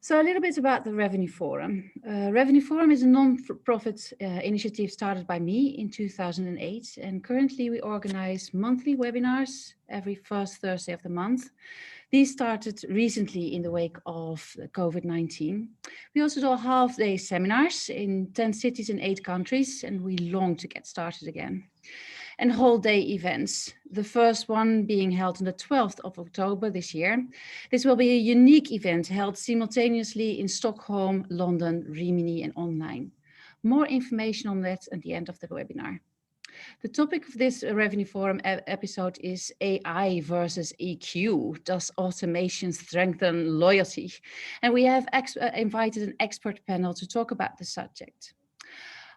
So a little bit about the Revenue Forum. Revenue Forum is a non-profit initiative started by me in 2008, and currently we organize monthly webinars every first Thursday of the month. These started recently in the wake of COVID-19. We also do half-day seminars in 10 cities in 8 countries, and we long to get started again. And whole-day events, the first one being held on the 12th of October this year. This will be a unique event held simultaneously in Stockholm, London, Rimini, and online. More information on that at the end of the webinar. The topic of this Revenue Forum episode is AI versus EQ. Does automation strengthen loyalty? And we have invited an expert panel to talk about the subject.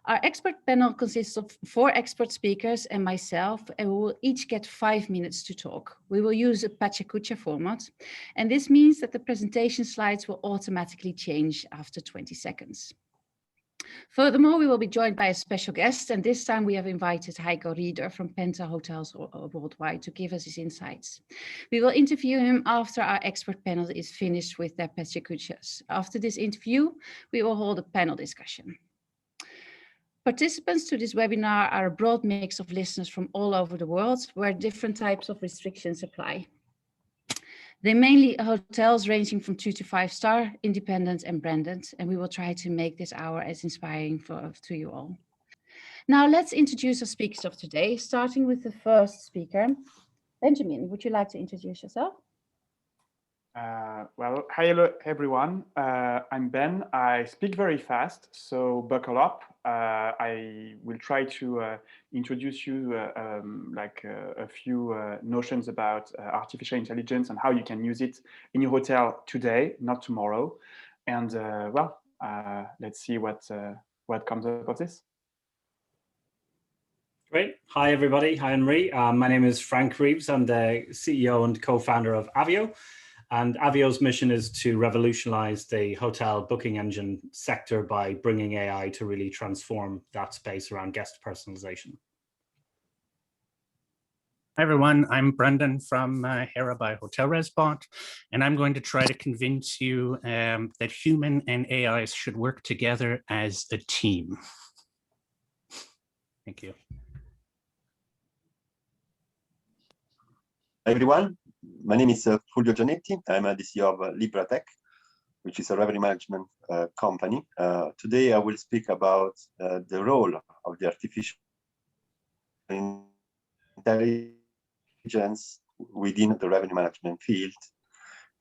Our expert panel consists of 4 expert speakers and myself, and we will each get 5 minutes to talk. We will use a Pachacucha format, and this means that the presentation slides will automatically change after 20 seconds. Furthermore, we will be joined by a special guest, and this time we have invited Heiko Rieder from Penta Hotels Worldwide to give us his insights. We will interview him after our expert panel is finished with their Pachacuchas. After this interview, we will hold a panel discussion. Participants to this webinar are a broad mix of listeners from all over the world where different types of restrictions apply. They're mainly hotels ranging from 2 to 5 star, independent and branded, and we will try to make this hour as inspiring to you all. Now let's introduce our speakers of today, starting with the first speaker. Benjamin, would you like to introduce yourself? Well, hello everyone. I'm Ben. I speak very fast, so buckle up. I will try to introduce you a few notions about artificial intelligence and how you can use it in your hotel today, not tomorrow. And let's see what comes up of this. Great. Hi, everybody. Hi, Annemarie. My name is Frank Reeves. I'm the CEO and co-founder of Avvio. And Avvio's mission is to revolutionize the hotel booking engine sector by bringing AI to really transform that space around guest personalization. Hi, everyone. I'm Brendan from Hera by Hotel Resbot, and I'm going to try to convince you that human and AI should work together as a team. Thank you. Hi, everyone. My name is Fulvio Gianetti. I'm the CEO of Lybra Tech, which is a revenue management company. Today, I will speak about the role of the artificial intelligence within the revenue management field,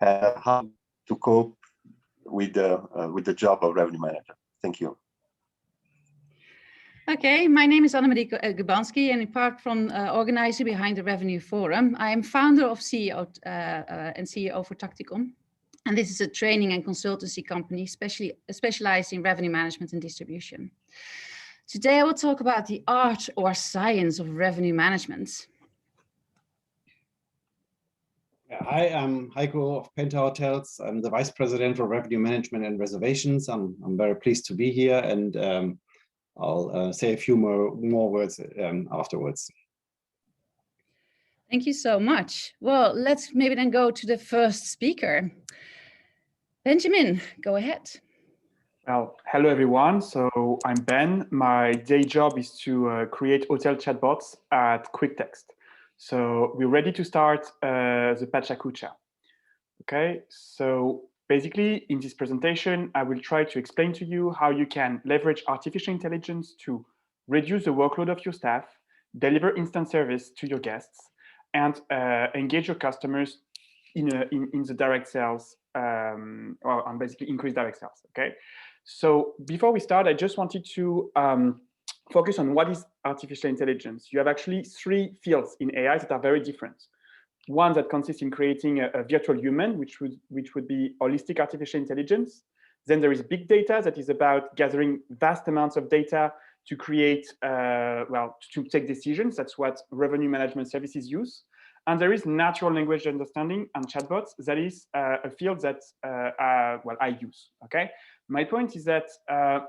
how to cope with the job of revenue manager. Thank you. Okay, my name is Annemarie Gubanski, and apart from organizer behind the Revenue Forum, I am founder of CEO for Taktikon. And this is a training and consultancy company specialized in revenue management and distribution. Today, I will talk about the art or science of revenue management. Hi, I'm Heiko of Penta Hotels. I'm the Vice President for Revenue Management and Reservations. I'm very pleased to be here, and I'll say a few more words afterwards. Thank you so much. Well, let's maybe then go to the first speaker. Benjamin, go ahead. Well, hello everyone. So I'm Ben. My day job is to create hotel chatbots at Quicktext. So we're ready to start the Pachacucha. Okay, so basically, in this presentation, I will try to explain to you how you can leverage artificial intelligence to reduce the workload of your staff, deliver instant service to your guests, and engage your customers in the direct sales, or basically increase direct sales. Okay, so before we start, I just wanted to focus on what is artificial intelligence. You have actually 3 fields in AI that are very different. One that consists in creating a virtual human, which would be holistic artificial intelligence. Then there is big data that is about gathering vast amounts of data to create, to take decisions. That's what revenue management services use. And there is natural language understanding and chatbots. That is a field that I use. Okay. My point is that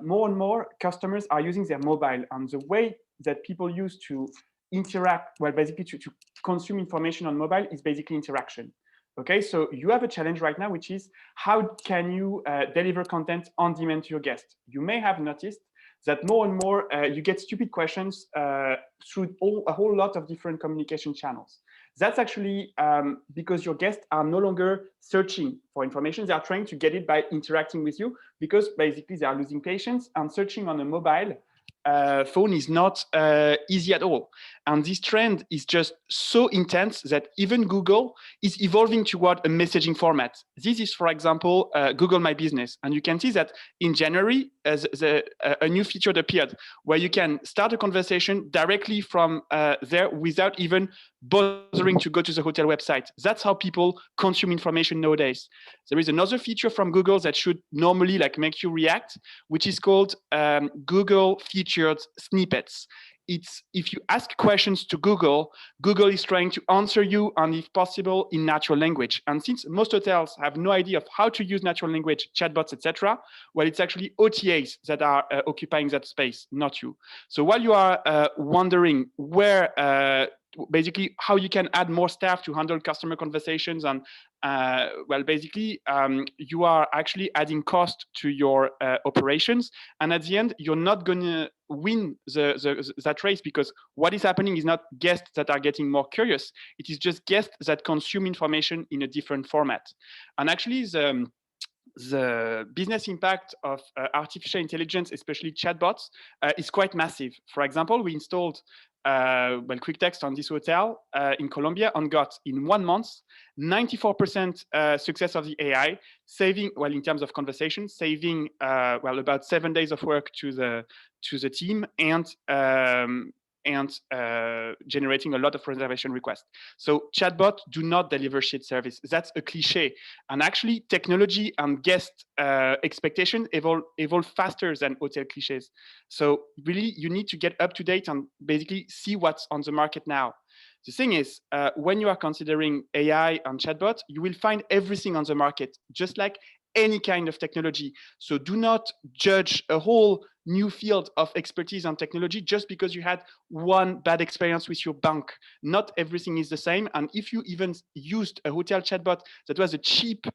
more and more customers are using their mobile, and the way that people use to interact, basically to consume information on mobile is basically interaction. Okay, so you have a challenge right now, which is how can you deliver content on demand to your guests? You may have noticed that more and more you get stupid questions through a whole lot of different communication channels. That's actually because your guests are no longer searching for information. They are trying to get it by interacting with you, because basically they are losing patience, and searching on a mobile phone is not easy at all. And this trend is just so intense that even Google is evolving toward a messaging format. This is, for example, Google My Business. And you can see that in January, a new feature appeared where you can start a conversation directly from there without even bothering to go to the hotel website. That's how people consume information nowadays. There is another feature from Google that should normally make you react, which is called Google Featured Snippets. It's if you ask questions to Google, Google is trying to answer you, and if possible, in natural language. And since most hotels have no idea of how to use natural language, chatbots, etc., well, it's actually OTAs that are occupying that space, not you. So while you are wondering where basically how you can add more staff to handle customer conversations, and well, basically you are actually adding cost to your operations, and at the end you're not going to win that race, because what is happening is not guests that are getting more curious, it is just guests that consume information in a different format. And actually the business impact of artificial intelligence, especially chatbots, is quite massive. For example, we installed Quicktext on this hotel in Colombia, and got in 1 month 94% success of the AI, saving, well, in terms of conversation, saving about 7 days of work to the team, and generating a lot of reservation requests. So chatbot do not deliver shit service. That's a cliche. And actually technology and guest expectation evolve faster than hotel cliches. So really you need to get up to date and basically see what's on the market now. The thing is, when you are considering AI and chatbot, you will find everything on the market, just like any kind of technology. So do not judge a whole new field of expertise and technology just because you had one bad experience with your bank. Not everything is the same. And if you even used a hotel chatbot that was a cheap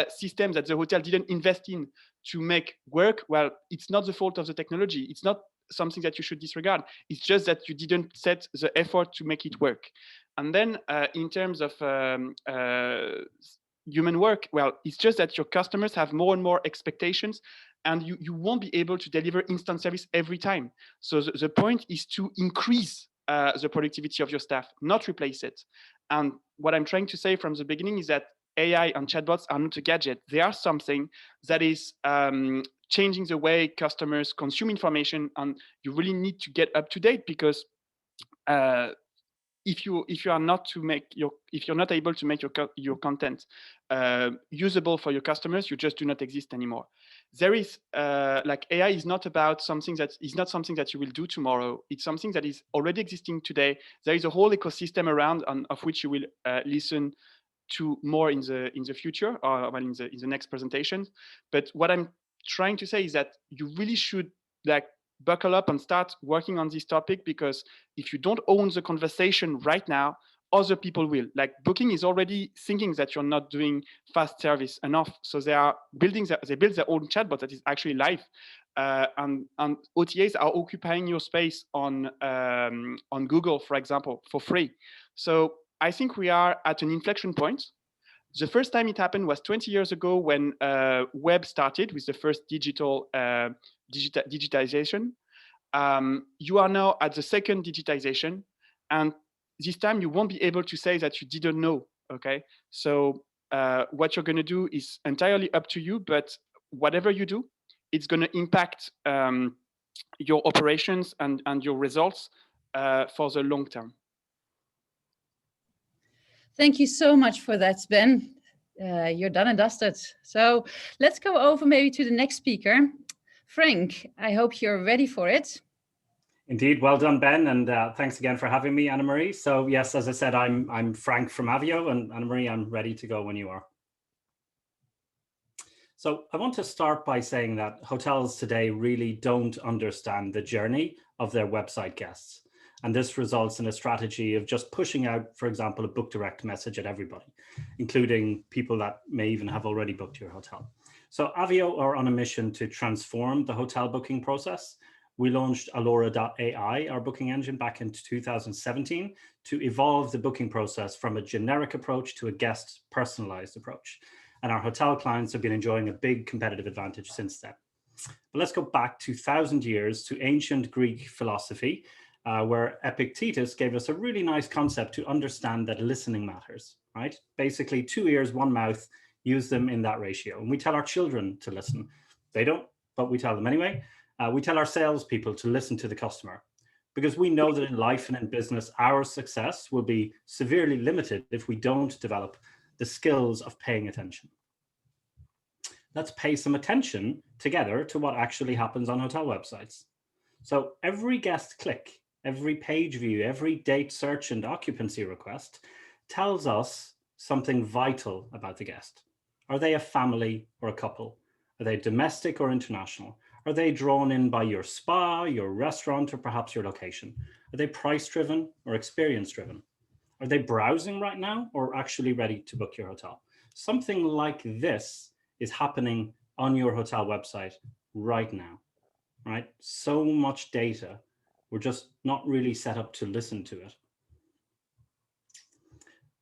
system that the hotel didn't invest in to make work, well, it's not the fault of the technology. It's not something that you should disregard. It's just that you didn't set the effort to make it work. And then in terms of human work, well, it's just that your customers have more and more expectations, and you won't be able to deliver instant service every time. So the point is to increase the productivity of your staff, not replace it. And what I'm trying to say from the beginning is that AI and chatbots are not a gadget. They are something that is changing the way customers consume information, and you really need to get up to date, because if you're not able to make your content usable for your customers, you just do not exist anymore. There is AI is not about something that is not something that you will do tomorrow. It's something that is already existing today. There is a whole ecosystem around, of which you will listen to more in the future, or in the next presentation. But what I'm trying to say is that you really should buckle up and start working on this topic, because if you don't own the conversation right now, other people will. Booking is already thinking that you're not doing fast service enough, so they build their own chatbot that is actually live, and OTAs are occupying your space on Google, for example, for free. So I think we are at an inflection point. The first time it happened was 20 years ago, when web started with the first digitization. You are now at the second digitization, and this time you won't be able to say that you didn't know. Okay, so what you're going to do is entirely up to you, but whatever you do, it's going to impact your operations and your results for the long term. Thank you so much for that, Ben. You're done and dusted. So let's go over maybe to the next speaker. Frank, I hope you're ready for it. Indeed, well done, Ben, and thanks again for having me, Annemarie. So yes, as I said, I'm Frank from Avvio, and Annemarie, I'm ready to go when you are. So I want to start by saying that hotels today really don't understand the journey of their website guests. And this results in a strategy of just pushing out, for example, a book direct message at everybody, including people that may even have already booked your hotel. So Avvio are on a mission to transform the hotel booking process. We launched Allura.ai, our booking engine, back in 2017 to evolve the booking process from a generic approach to a guest personalized approach. And our hotel clients have been enjoying a big competitive advantage since then. But let's go back 2,000 years to ancient Greek philosophy, where Epictetus gave us a really nice concept to understand that listening matters, right? Basically 2 ears, 1 mouth, use them in that ratio. And we tell our children to listen. They don't, but we tell them anyway. We tell our salespeople to listen to the customer, because we know that in life and in business, our success will be severely limited if we don't develop the skills of paying attention. Let's pay some attention together to what actually happens on hotel websites. So every guest click, every page view, every date search and occupancy request tells us something vital about the guest. Are they a family or a couple? Are they domestic or international? Are they drawn in by your spa, your restaurant, or perhaps your location? Are they price-driven or experience-driven? Are they browsing right now or actually ready to book your hotel? Something like this is happening on your hotel website right now, right? So much data, we're just not really set up to listen to it.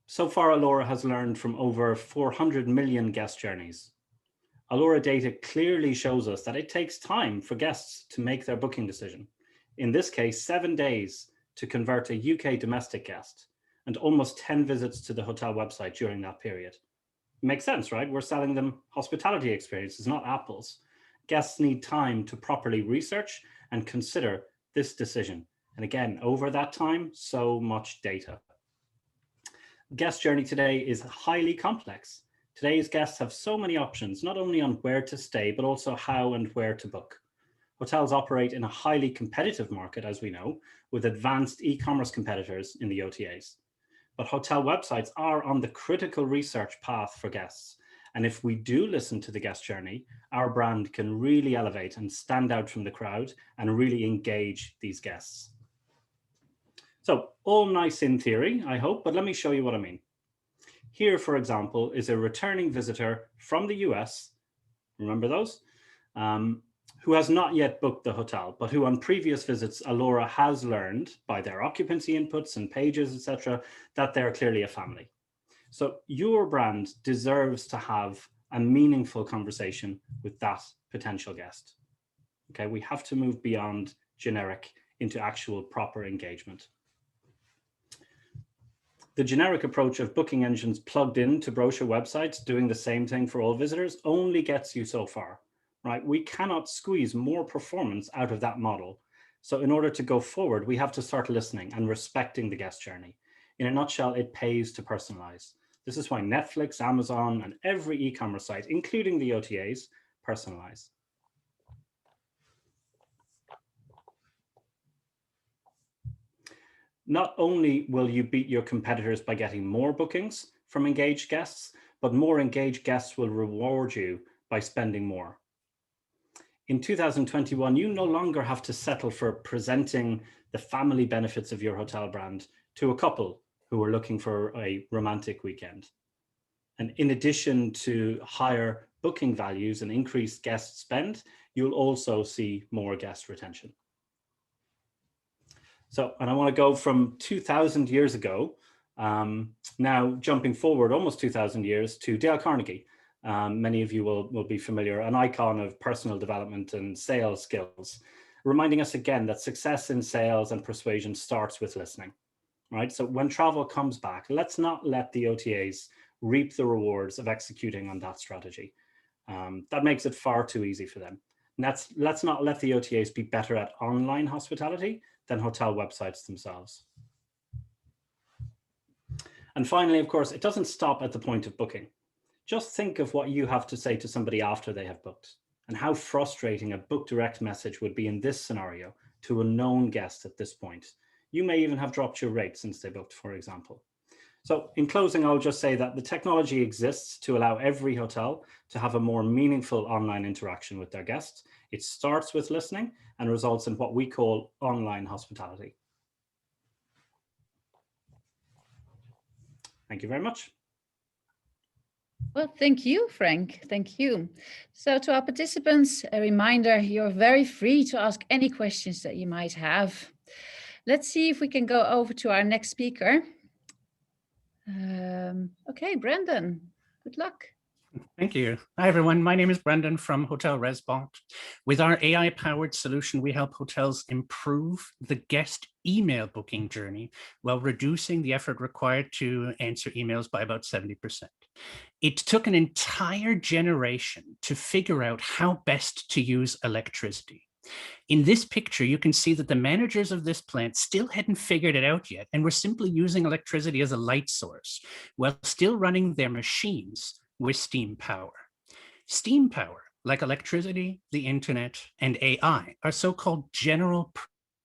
So far, Allura has learned from over 400 million guest journeys. Allura data clearly shows us that it takes time for guests to make their booking decision. In this case, 7 days to convert a UK domestic guest and almost 10 visits to the hotel website during that period. It makes sense, right? We're selling them hospitality experiences, not apples. Guests need time to properly research and consider this decision. And again, over that time, so much data. Guest journey today is highly complex. Today's guests have so many options, not only on where to stay, but also how and where to book. Hotels operate in a highly competitive market, as we know, with advanced e-commerce competitors in the OTAs. But hotel websites are on the critical research path for guests. And if we do listen to the guest journey, our brand can really elevate and stand out from the crowd and really engage these guests. So all nice in theory, I hope, but let me show you what I mean. Here, for example, is a returning visitor from the US, remember those, who has not yet booked the hotel, but who on previous visits, Allura has learned by their occupancy inputs and pages, etc., that they're clearly a family. So your brand deserves to have a meaningful conversation with that potential guest. Okay, we have to move beyond generic into actual proper engagement. The generic approach of booking engines plugged into brochure websites doing the same thing for all visitors only gets you so far, right? We cannot squeeze more performance out of that model. So in order to go forward, we have to start listening and respecting the guest journey. In a nutshell, it pays to personalize. This is why Netflix, Amazon, and every e-commerce site, including the OTAs, personalize. Not only will you beat your competitors by getting more bookings from engaged guests, but more engaged guests will reward you by spending more. In 2021, you no longer have to settle for presenting the family benefits of your hotel brand to a couple who are looking for a romantic weekend. And in addition to higher booking values and increased guest spend, you'll also see more guest retention. So, and I want to go from 2,000 years ago, now jumping forward almost 2,000 years to Dale Carnegie. Many of you will be familiar, an icon of personal development and sales skills, reminding us again that success in sales and persuasion starts with listening, right? So when travel comes back, let's not let the OTAs reap the rewards of executing on that strategy. That makes it far too easy for them. Let's not let the OTAs be better at online hospitality than hotel websites themselves. And finally, of course, it doesn't stop at the point of booking. Just think of what you have to say to somebody after they have booked and how frustrating a book direct message would be in this scenario to a known guest at this point. You may even have dropped your rate since they booked, for example. So in closing, I'll just say that the technology exists to allow every hotel to have a more meaningful online interaction with their guests. It starts with listening and results in what we call online hospitality. Thank you very much. Well, thank you, Frank. Thank you. So to our participants, a reminder, you're very free to ask any questions that you might have. Let's see if we can go over to our next speaker. Okay, Brendan, good luck. Thank you. Hi, everyone. My name is Brendan from Hotel Resbot. With our AI-powered solution, we help hotels improve the guest email booking journey while reducing the effort required to answer emails by about 70%. It took an entire generation to figure out how best to use electricity. In this picture, you can see that the managers of this plant still hadn't figured it out yet and were simply using electricity as a light source while still running their machines with steam power. Steam power, like electricity, the internet, and AI, are so-called general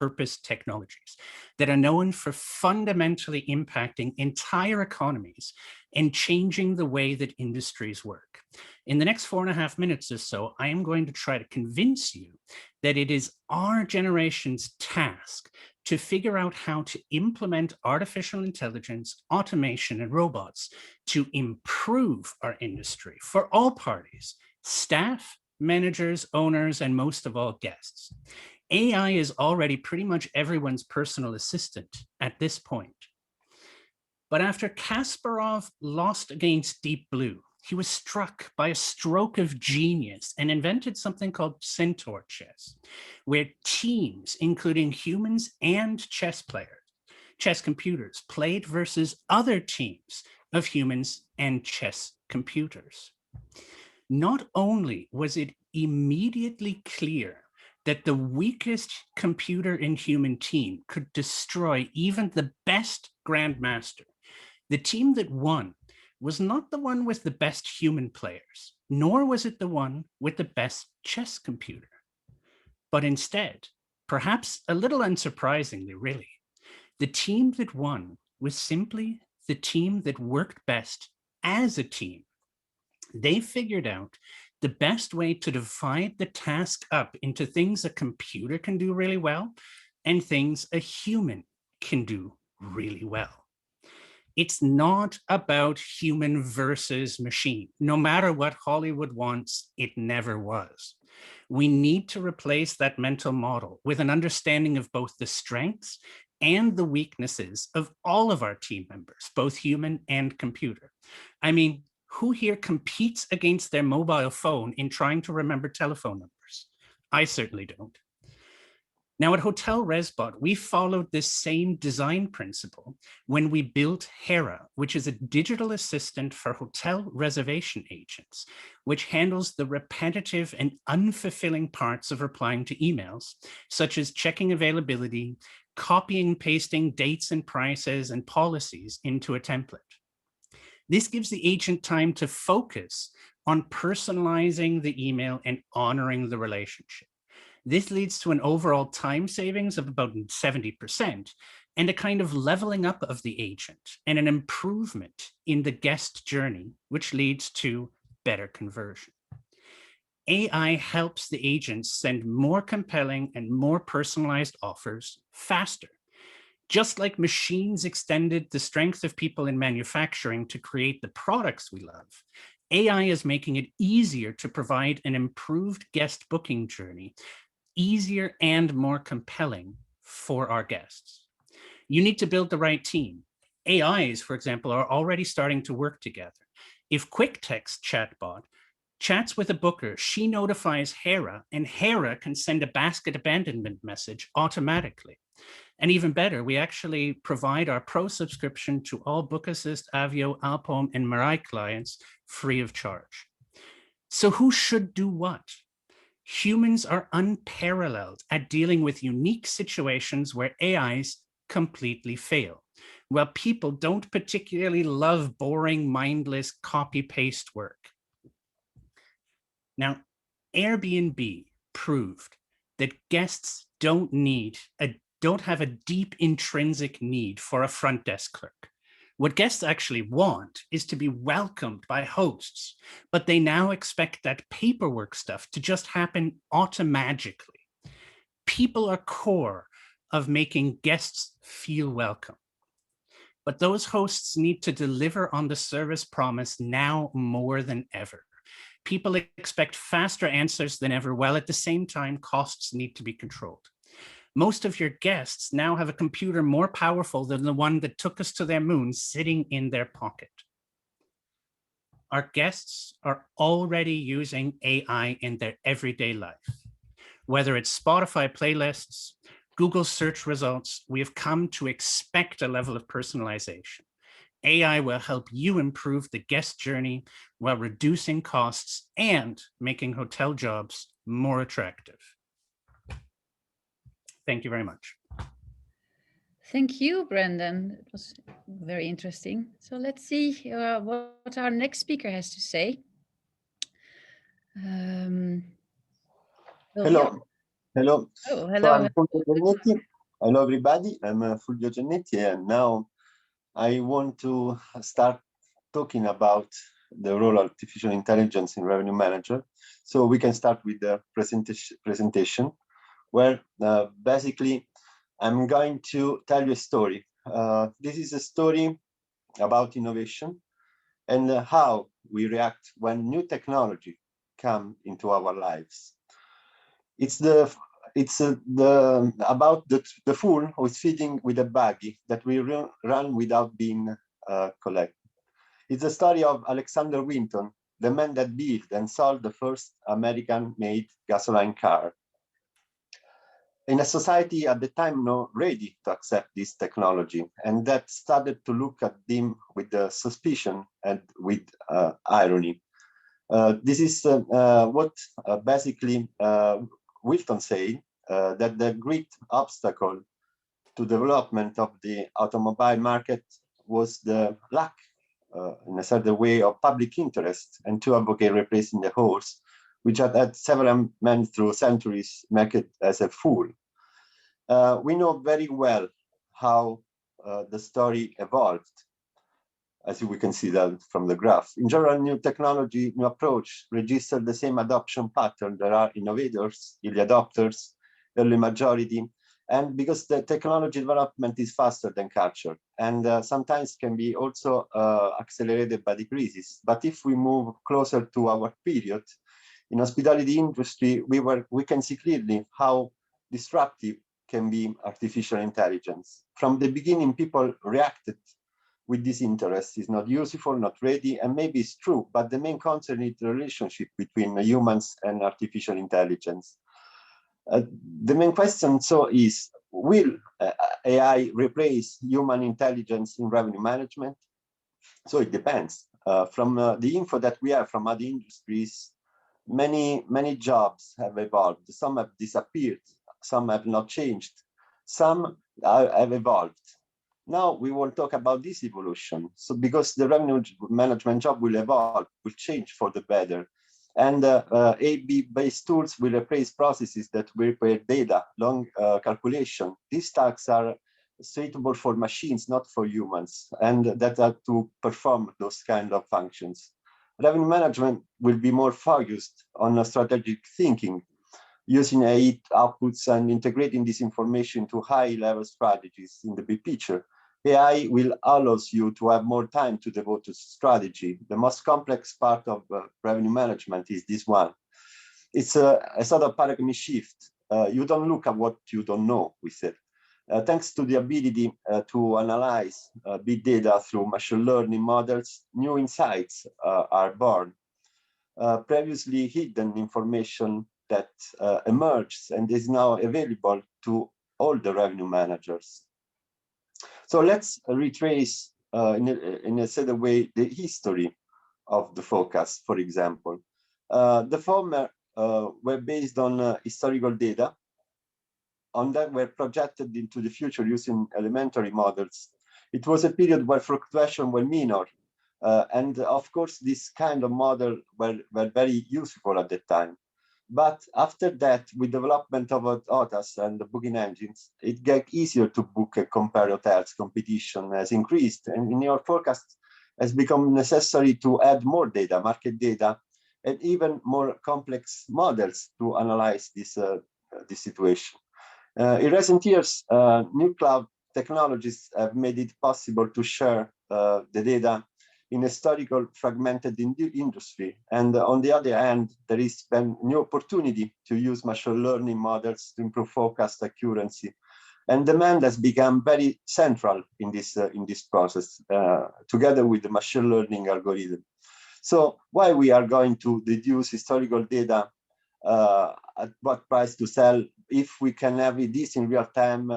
purpose technologies that are known for fundamentally impacting entire economies and changing the way that industries work. In the next 4.5 minutes or so, I am going to try to convince you that it is our generation's task to figure out how to implement artificial intelligence, automation, and robots to improve our industry for all parties, staff, managers, owners, and most of all, guests. AI is already pretty much everyone's personal assistant at this point. But after Kasparov lost against Deep Blue, he was struck by a stroke of genius and invented something called centaur chess, where teams, including humans and chess computers, played versus other teams of humans and chess computers. Not only was it immediately clear that the weakest computer in human team could destroy even the best grandmaster, the team that won was not the one with the best human players, nor was it the one with the best chess computer. But instead, perhaps a little unsurprisingly, really, the team that won was simply the team that worked best as a team. They figured out the best way to divide the task up into things a computer can do really well and things a human can do really well. It's not about human versus machine. No matter what Hollywood wants, it never was. We need to replace that mental model with an understanding of both the strengths and the weaknesses of all of our team members, both human and computer. I mean, who here competes against their mobile phone in trying to remember telephone numbers? I certainly don't. Now at Hotel Resbot, we followed this same design principle when we built Hera, which is a digital assistant for hotel reservation agents, which handles the repetitive and unfulfilling parts of replying to emails, such as checking availability, copying and pasting dates and prices and policies into a template. This gives the agent time to focus on personalizing the email and honoring the relationship. This leads to an overall time savings of about 70% and a kind of leveling up of the agent and an improvement in the guest journey, which leads to better conversion. AI helps the agents send more compelling and more personalized offers faster. Just like machines extended the strength of people in manufacturing to create the products we love, AI is making it easier to provide an improved guest booking journey, easier and more compelling for our guests. You need to build the right team. AIs, for example, are already starting to work together. If Quicktext chatbot chats with a booker, she notifies Hera, and Hera can send a basket abandonment message automatically. And even better, we actually provide our pro subscription to all Book Assist, Avvio, Alpom, and Mirai clients free of charge. So who should do what? Humans are unparalleled at dealing with unique situations where AIs completely fail, while people don't particularly love boring, mindless copy-paste work. Now, Airbnb proved that guests don't have a deep intrinsic need for a front desk clerk. What guests actually want is to be welcomed by hosts, but they now expect that paperwork stuff to just happen automatically. People are core of making guests feel welcome. But those hosts need to deliver on the service promise now more than ever. People expect faster answers than ever, while at the same time, costs need to be controlled. Most of your guests now have a computer more powerful than the one that took us to their moon sitting in their pocket. Our guests are already using AI in their everyday life. Whether it's Spotify playlists, Google search results, we have come to expect a level of personalization. AI will help you improve the guest journey while reducing costs and making hotel jobs more attractive. Thank you very much. Thank you, Brendan. It was very interesting. So let's see what our next speaker has to say. Hello. Hello. Oh, So hello. I'm Fulvio Gianetti. Hello, everybody. I'm Fulvio Gianetti, and now I want to start talking about the role of artificial intelligence in revenue manager. So we can start with the presentation where basically I'm going to tell you a story. This is a story about innovation and how we react when new technology come into our lives. It's about the fool who is feeding with a buggy that will run without being collected. It's the story of Alexander Winton, the man that built and sold the first American-made gasoline car. In a society at the time not ready to accept this technology, and that started to look at them with suspicion and with irony. This is what basically Wilton said, that the great obstacle to development of the automobile market was the lack, in a certain way, of public interest, and to advocate replacing the horse, which had several men through centuries make it as a fool. We know very well how the story evolved, as we can see that from the graph. In general, new technology, new approach register the same adoption pattern. There are innovators, early adopters, early majority, and because the technology development is faster than culture, and sometimes can be also accelerated by the crisis. But if we move closer to our period, in hospitality industry, we can see clearly how disruptive can be artificial intelligence. From the beginning, people reacted with this interest. Is not useful, not ready, and maybe it's true, but the main concern is the relationship between humans and artificial intelligence. The main question is, will AI replace human intelligence in revenue management? So it depends. From the info that we have from other industries, many jobs have evolved. Some have disappeared, some have not changed, some have evolved. Now we will talk about this evolution. So because the revenue management job will evolve, will change for the better. And AB-based tools will replace processes that require data, long calculation. These tasks are suitable for machines, not for humans, and that are to perform those kind of functions. Revenue management will be more focused on strategic thinking, using AI outputs and integrating this information to high-level strategies in the big picture. AI will allow you to have more time to devote to strategy. The most complex part of revenue management is this one. It's a sort of paradigm shift. You don't look at what you don't know, we said. Thanks to the ability to analyze big data through machine learning models, new insights are born. Previously hidden information that emerged and is now available to all the revenue managers. So let's retrace in a certain way the history of the forecast, for example. The former were based on historical data, on that were projected into the future using elementary models. It was a period where fluctuation were minor. And of course, this kind of model were very useful at that time. But after that, with development of hotels and the booking engines, it got easier to book and compare hotels. Competition has increased, and in your forecast has become necessary to add more data, market data, and even more complex models to analyze this situation. In recent years, new cloud technologies have made it possible to share the data in historical fragmented industry. And on the other hand, there is been new opportunity to use machine learning models to improve forecast accuracy. And demand has become very central in this process, together with the machine learning algorithm. So why we are going to deduce historical data at what price to sell if we can have this in real time,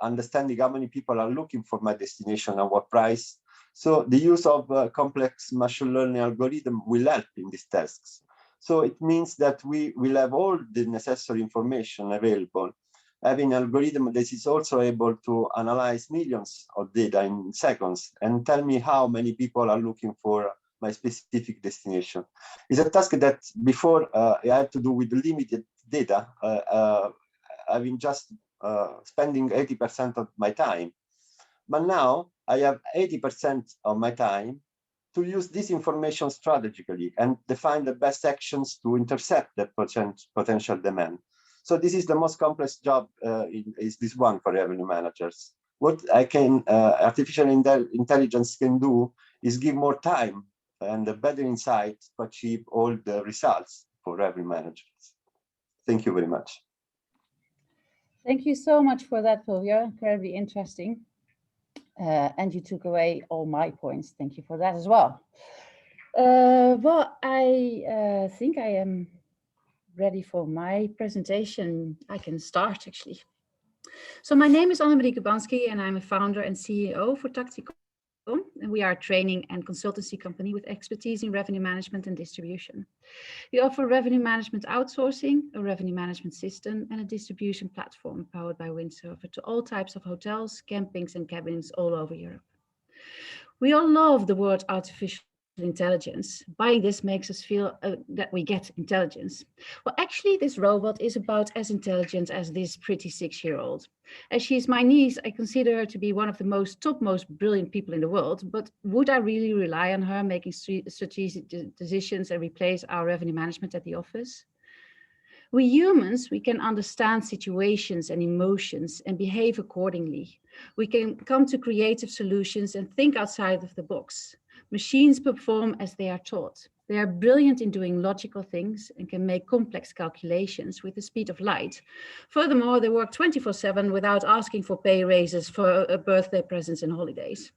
understanding how many people are looking for my destination and what price. So the use of complex machine learning algorithm will help in these tasks. So it means that we will have all the necessary information available, having an algorithm that is also able to analyze millions of data in seconds and tell me how many people are looking for my specific destination. It's a task that before I had to do with limited data, having just spending 80% of my time. But now I have 80% of my time to use this information strategically and define the best actions to intercept that potential demand. So this is the most complex job, is this one for revenue managers. What artificial intelligence can do is give more time and a better insight to achieve all the results for revenue managers. Thank you very much. Thank you so much for that, Fulvio. Incredibly interesting. And you took away all my points. Thank you for that as well. Well, I think I am ready for my presentation. I can start actually. So my name is Annemarie Gubanski and I'm a founder and CEO for Taktikon. And we are a training and consultancy company with expertise in revenue management and distribution. We offer revenue management outsourcing, a revenue management system, and a distribution platform powered by Windsurfer to all types of hotels, campings, and cabins all over Europe. We all love the word artificial intelligence. Buying this makes us feel that we get intelligence. Well, actually, this robot is about as intelligent as this pretty 6-year-old. As she is my niece, I consider her to be one of the topmost brilliant people in the world, but would I really rely on her making strategic decisions and replace our revenue management at the office? We humans, we can understand situations and emotions and behave accordingly. We can come to creative solutions and think outside of the box. Machines perform as they are taught. They are brilliant in doing logical things and can make complex calculations with the speed of light. Furthermore, they work 24/7 without asking for pay raises for birthday presents and holidays.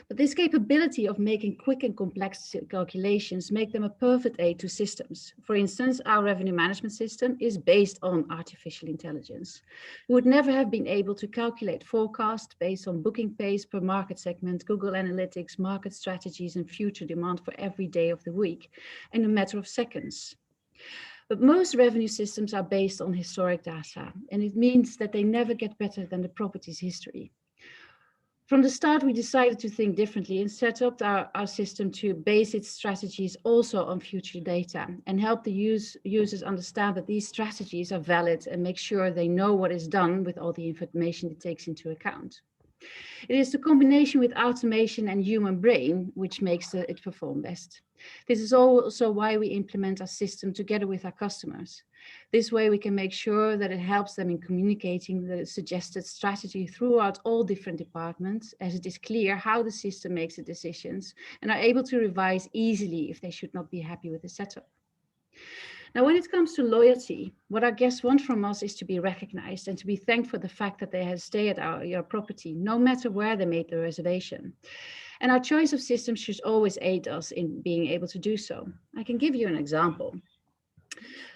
But this capability of making quick and complex calculations make them a perfect aid to systems. For instance, our revenue management system is based on artificial intelligence. We would never have been able to calculate forecast based on booking pace per market segment, Google Analytics, market strategies, and future demand for every day of the week in a matter of seconds. But most revenue systems are based on historic data, and it means that they never get better than the property's history. From the start, we decided to think differently and set up our system to base its strategies also on future data and help the users understand that these strategies are valid and make sure they know what is done with all the information it takes into account. It is the combination with automation and human brain which makes it perform best. This is also why we implement our system together with our customers. This way we can make sure that it helps them in communicating the suggested strategy throughout all different departments, as it is clear how the system makes the decisions and are able to revise easily if they should not be happy with the setup. Now, when it comes to loyalty, what our guests want from us is to be recognized and to be thanked for the fact that they have stayed at your property, no matter where they made the reservation. And our choice of systems should always aid us in being able to do so. I can give you an example.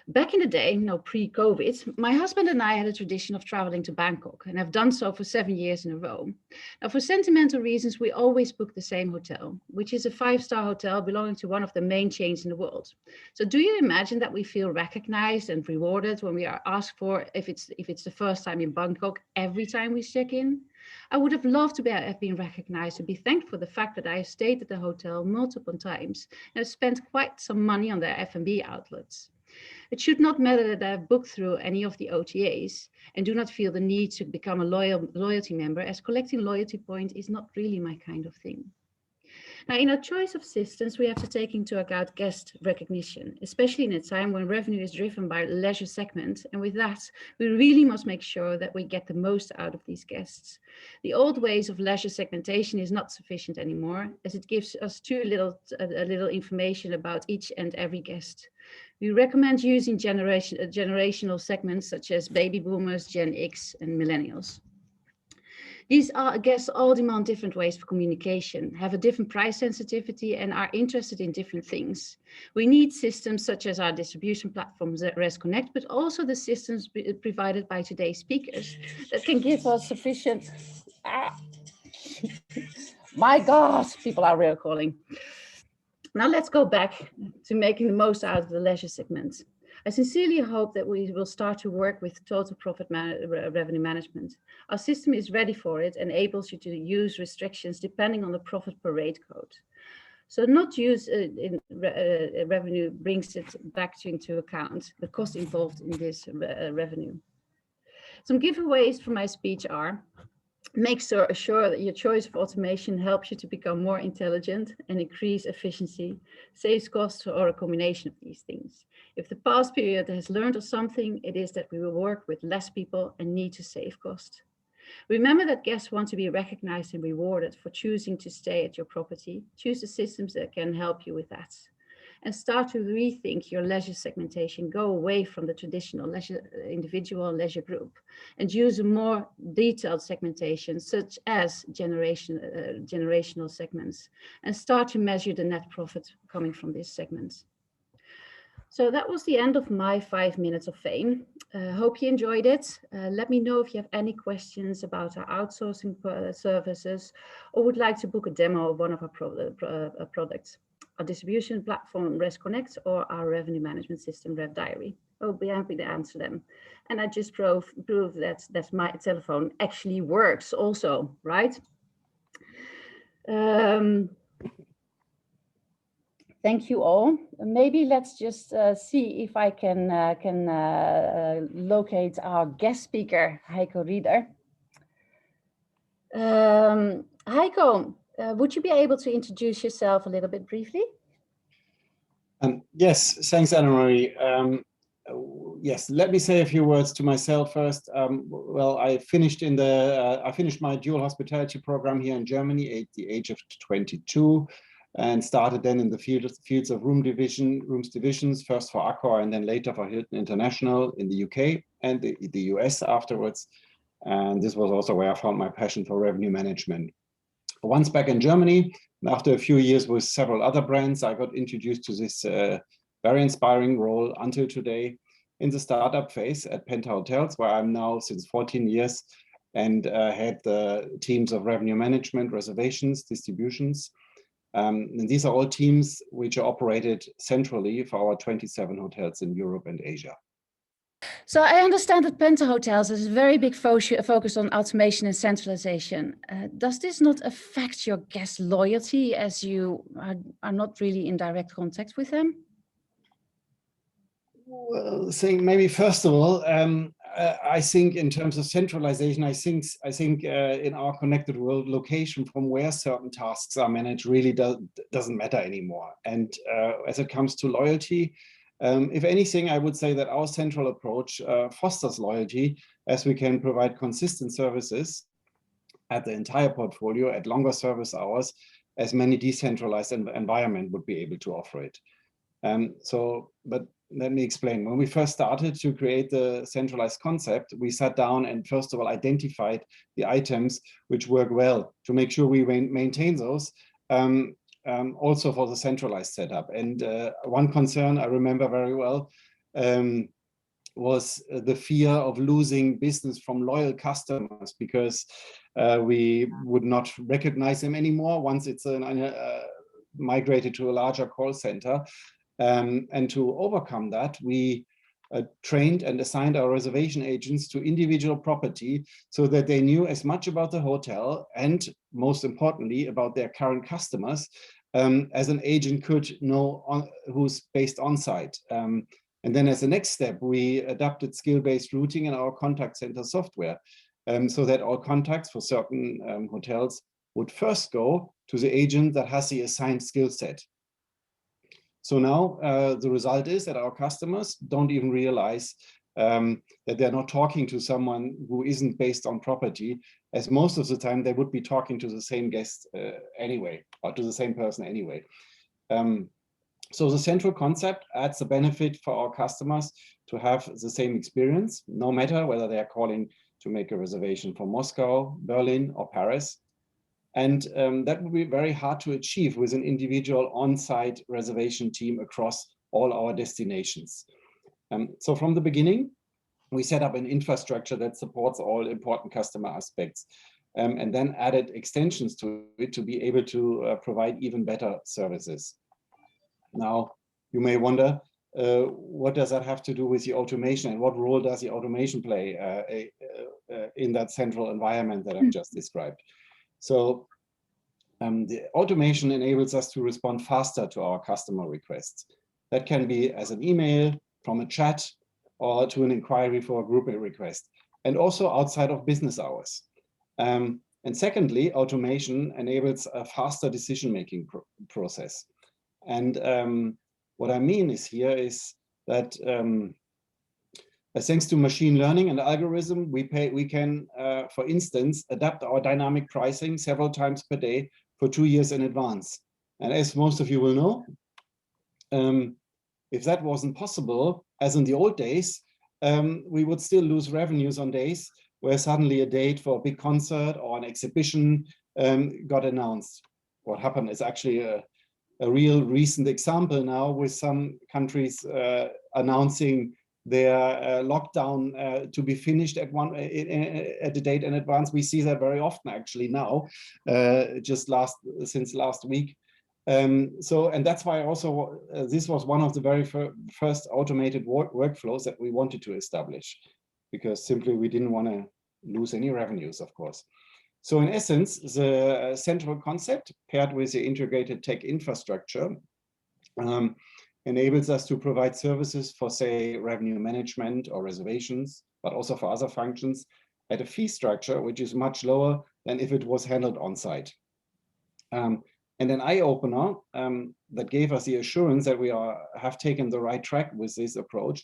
Back in the day, pre-COVID, my husband and I had a tradition of traveling to Bangkok and have done so for 7 years in a row. Now, for sentimental reasons, we always book the same hotel, which is a 5-star hotel belonging to one of the main chains in the world. So do you imagine that we feel recognized and rewarded when we are asked for if it's the first time in Bangkok every time we check in? I would have loved to have been recognized and be thanked for the fact that I have stayed at the hotel multiple times and have spent quite some money on their F&B outlets. It should not matter that I have booked through any of the OTAs and do not feel the need to become a loyalty member, as collecting loyalty points is not really my kind of thing. Now, in our choice of systems, we have to take into account guest recognition, especially in a time when revenue is driven by leisure segment. And with that, we really must make sure that we get the most out of these guests. The old ways of leisure segmentation is not sufficient anymore, as it gives us too little information about each and every guest. We recommend using generational segments such as baby boomers, Gen X, and millennials. These guests all demand different ways for communication, have a different price sensitivity, and are interested in different things. We need systems such as our distribution platforms at ResConnect, but also the systems provided by today's speakers that can give us sufficient... My God, people are real calling. Now let's go back to making the most out of the leisure segment. I sincerely hope that we will start to work with total profit revenue management. Our system is ready for it and enables you to use restrictions depending on the profit per rate code. So not use revenue brings it back into account the cost involved in this revenue. Some giveaways for my speech are: make sure that your choice of automation helps you to become more intelligent and increase efficiency, saves costs, or a combination of these things. If the past period has learned us something, it is that we will work with less people and need to save cost. Remember that guests want to be recognized and rewarded for choosing to stay at your property. Choose the systems that can help you with that. And start to rethink your leisure segmentation. Go away from the traditional individual leisure group and use a more detailed segmentation, such as generational segments, and start to measure the net profit coming from these segments. So that was the end of my 5 minutes of fame. Hope you enjoyed it. Let me know if you have any questions about our outsourcing services or would like to book a demo of one of our products. Our distribution platform, ResConnect, or our revenue management system, RevDiary. I'll be happy to answer them. And I just proved that my telephone actually works also, right? Thank you all. Maybe let's just see if I can locate our guest speaker, Heiko Rieder. Heiko, would you be able to introduce yourself a little bit briefly? Yes, thanks, Annemarie. Yes, let me say a few words to myself first. Well, I finished my dual hospitality program here in Germany at the age of 22, and started then in the fields of rooms divisions, first for Accor and then later for Hilton International in the UK and the US afterwards. And this was also where I found my passion for revenue management. Once back in Germany, after a few years with several other brands, I got introduced to this very inspiring role until today in the startup phase at Penta Hotels, where I'm now since 14 years and head the teams of revenue management, reservations, distributions. And these are all teams which are operated centrally for our 27 hotels in Europe and Asia. So I understand that Penta Hotels has a very big focus on automation and centralization. Does this not affect your guest loyalty as you are not really in direct contact with them? Well, maybe first of all, I think in terms of centralization, I think in our connected world, location from where certain tasks are managed really doesn't matter anymore. And as it comes to loyalty, if anything, I would say that our central approach fosters loyalty, as we can provide consistent services at the entire portfolio at longer service hours, as many decentralized environment would be able to offer it. But let me explain. When we first started to create the centralized concept, we sat down and first of all identified the items which work well to make sure we maintain those also for the centralized setup. And one concern I remember very well was the fear of losing business from loyal customers because we would not recognize them anymore once it's migrated to a larger call center. And to overcome that, we trained and assigned our reservation agents to individual property so that they knew as much about the hotel and most importantly about their current customers as an agent could know who's based on site. And then as a next step, we adapted skill-based routing in our contact center software so that all contacts for certain hotels would first go to the agent that has the assigned skill set. So now the result is that our customers don't even realize that they're not talking to someone who isn't based on property, as most of the time they would be talking to the same guest anyway, or to the same person anyway. So the central concept adds a benefit for our customers to have the same experience, no matter whether they are calling to make a reservation for Moscow, Berlin, or Paris. And that would be very hard to achieve with an individual on-site reservation team across all our destinations. So from the beginning, we set up an infrastructure that supports all important customer aspects, and then added extensions to it to be able to provide even better services. Now, you may wonder, what does that have to do with the automation, and what role does the automation play in that central environment that I've just described? So the automation enables us to respond faster to our customer requests. That can be as an email, from a chat, or to an inquiry for a group request, and also outside of business hours. And secondly, automation enables a faster decision-making process. And what I mean is that thanks to machine learning and algorithm, we can, for instance, adapt our dynamic pricing several times per day for 2 years in advance. And as most of you will know, if that wasn't possible, as in the old days, we would still lose revenues on days where suddenly a date for a big concert or an exhibition got announced. What happened is actually a real recent example now, with some countries announcing their lockdown to be finished at the date in advance. We see that very often actually now, since last week. And that's why also this was one of the very first automated workflows that we wanted to establish, because simply we didn't want to lose any revenues, of course. So in essence, the central concept paired with the integrated tech infrastructure enables us to provide services for, say, revenue management or reservations, but also for other functions at a fee structure which is much lower than if it was handled on site. And an eye-opener that gave us the assurance that we have taken the right track with this approach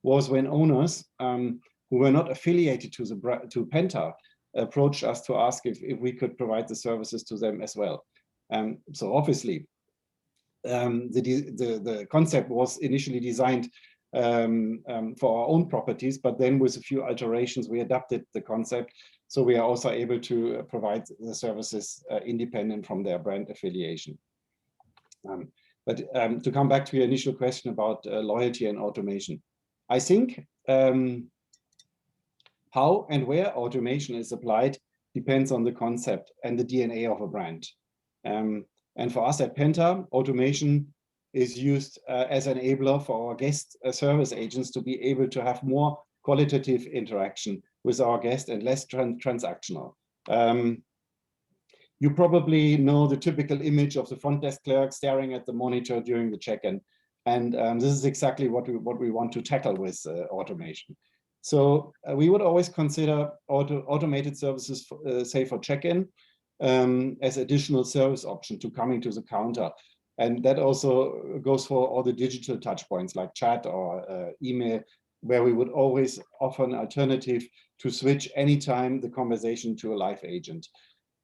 was when owners who were not affiliated to Penta approached us to ask if we could provide the services to them as well. So obviously, the concept was initially designed for our own properties, but then with a few alterations, we adapted the concept. So we are also able to provide the services independent from their brand affiliation. But to come back to your initial question about loyalty and automation, I think how and where automation is applied depends on the concept and the DNA of a brand. And for us at Penta, automation is used as an enabler for our guest service agents to be able to have more qualitative interaction with our guest and less transactional. You probably know the typical image of the front desk clerk staring at the monitor during the check-in. And this is exactly what we want to tackle with automation. So we would always consider automated services, say for check-in, as additional service option to coming to the counter. And that also goes for all the digital touch points like chat or email, where we would always offer an alternative to switch anytime the conversation to a live agent.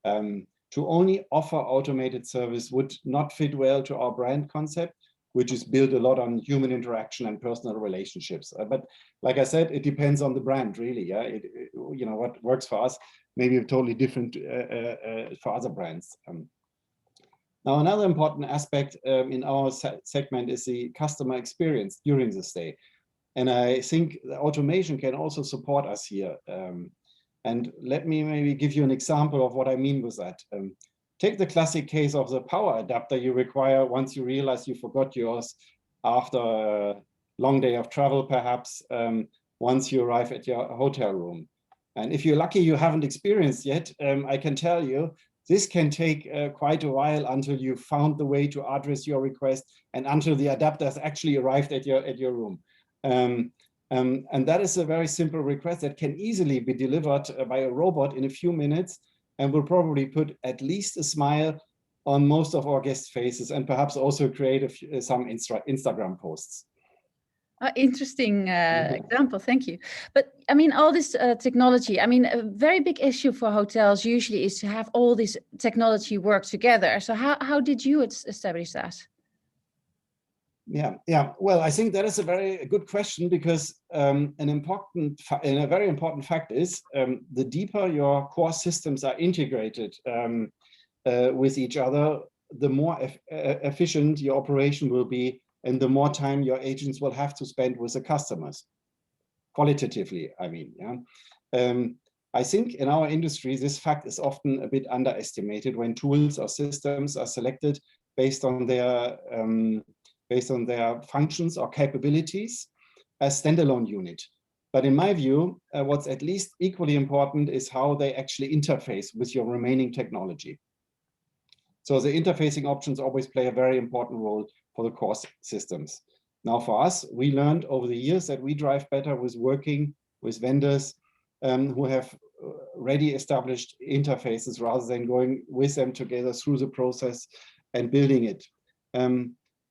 To only offer automated service would not fit well to our brand concept, which is built a lot on human interaction and personal relationships. But like I said, it depends on the brand, really. Yeah, you know, what works for us may be totally different for other brands. Now, another important aspect in our segment is the customer experience during the stay. And I think the automation can also support us here. And let me maybe give you an example of what I mean with that. Take the classic case of the power adapter you require once you realize you forgot yours after a long day of travel, perhaps, once you arrive at your hotel room. And if you're lucky you haven't experienced yet, I can tell you, this can take quite a while until you found the way to address your request and until the adapter has actually arrived at your room. And that is a very simple request that can easily be delivered by a robot in a few minutes. and will probably put at least a smile on most of our guest faces, and perhaps also create some Instagram posts. Interesting example, thank you. But I mean, all this technology, I mean, a very big issue for hotels usually is to have all this technology work together. So how did you establish that? Yeah. Well, I think that is a very good question, because a very important fact is the deeper your core systems are integrated with each other, the more efficient your operation will be, and the more time your agents will have to spend with the customers, qualitatively, I mean. Yeah. I think in our industry, this fact is often a bit underestimated when tools or systems are selected based on their functions or capabilities as standalone unit. But in my view, what's at least equally important is how they actually interface with your remaining technology. So the interfacing options always play a very important role for the core systems. Now for us, we learned over the years that we drive better with working with vendors who have already established interfaces rather than going with them together through the process and building it.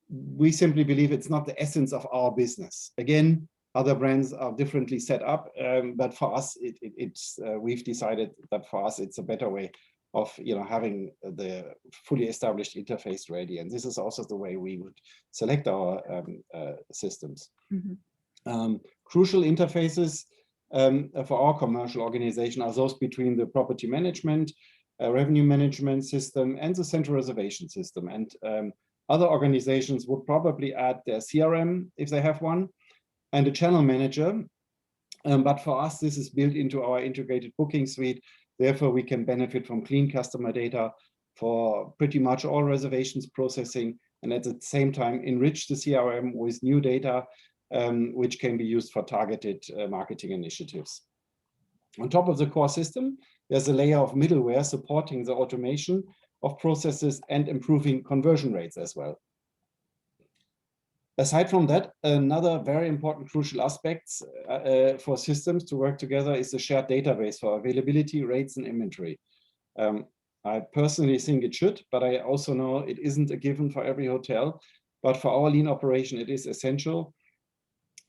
We simply believe it's not the essence of our business. Again, other brands are differently set up, but for us, we've decided that for us, it's a better way of having the fully established interface ready. And this is also the way we would select our systems. Mm-hmm. Crucial interfaces for our commercial organization are those between the property management, revenue management system, and the central reservation system. And other organizations would probably add their CRM if they have one, and a channel manager. But for us, this is built into our integrated booking suite. Therefore, we can benefit from clean customer data for pretty much all reservations processing, and at the same time enrich the CRM with new data, which can be used for targeted marketing initiatives. On top of the core system, there's a layer of middleware supporting the automation of processes and improving conversion rates as well. Aside from that, another very important crucial aspect for systems to work together is the shared database for availability, rates, and inventory. I personally think it should, but I also know it isn't a given for every hotel. But for our lean operation, it is essential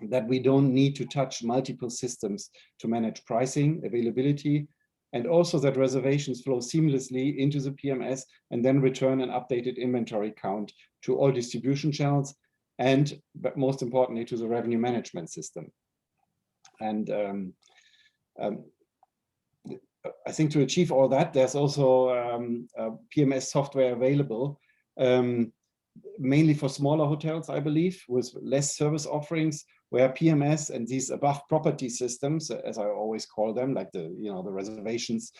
that we don't need to touch multiple systems to manage pricing, availability, and also that reservations flow seamlessly into the PMS and then return an updated inventory count to all distribution channels, and but most importantly to the revenue management system. And I think to achieve all that, there's also PMS software available, mainly for smaller hotels, I believe, with less service offerings, where PMS and these above property systems, as I always call them, like the reservations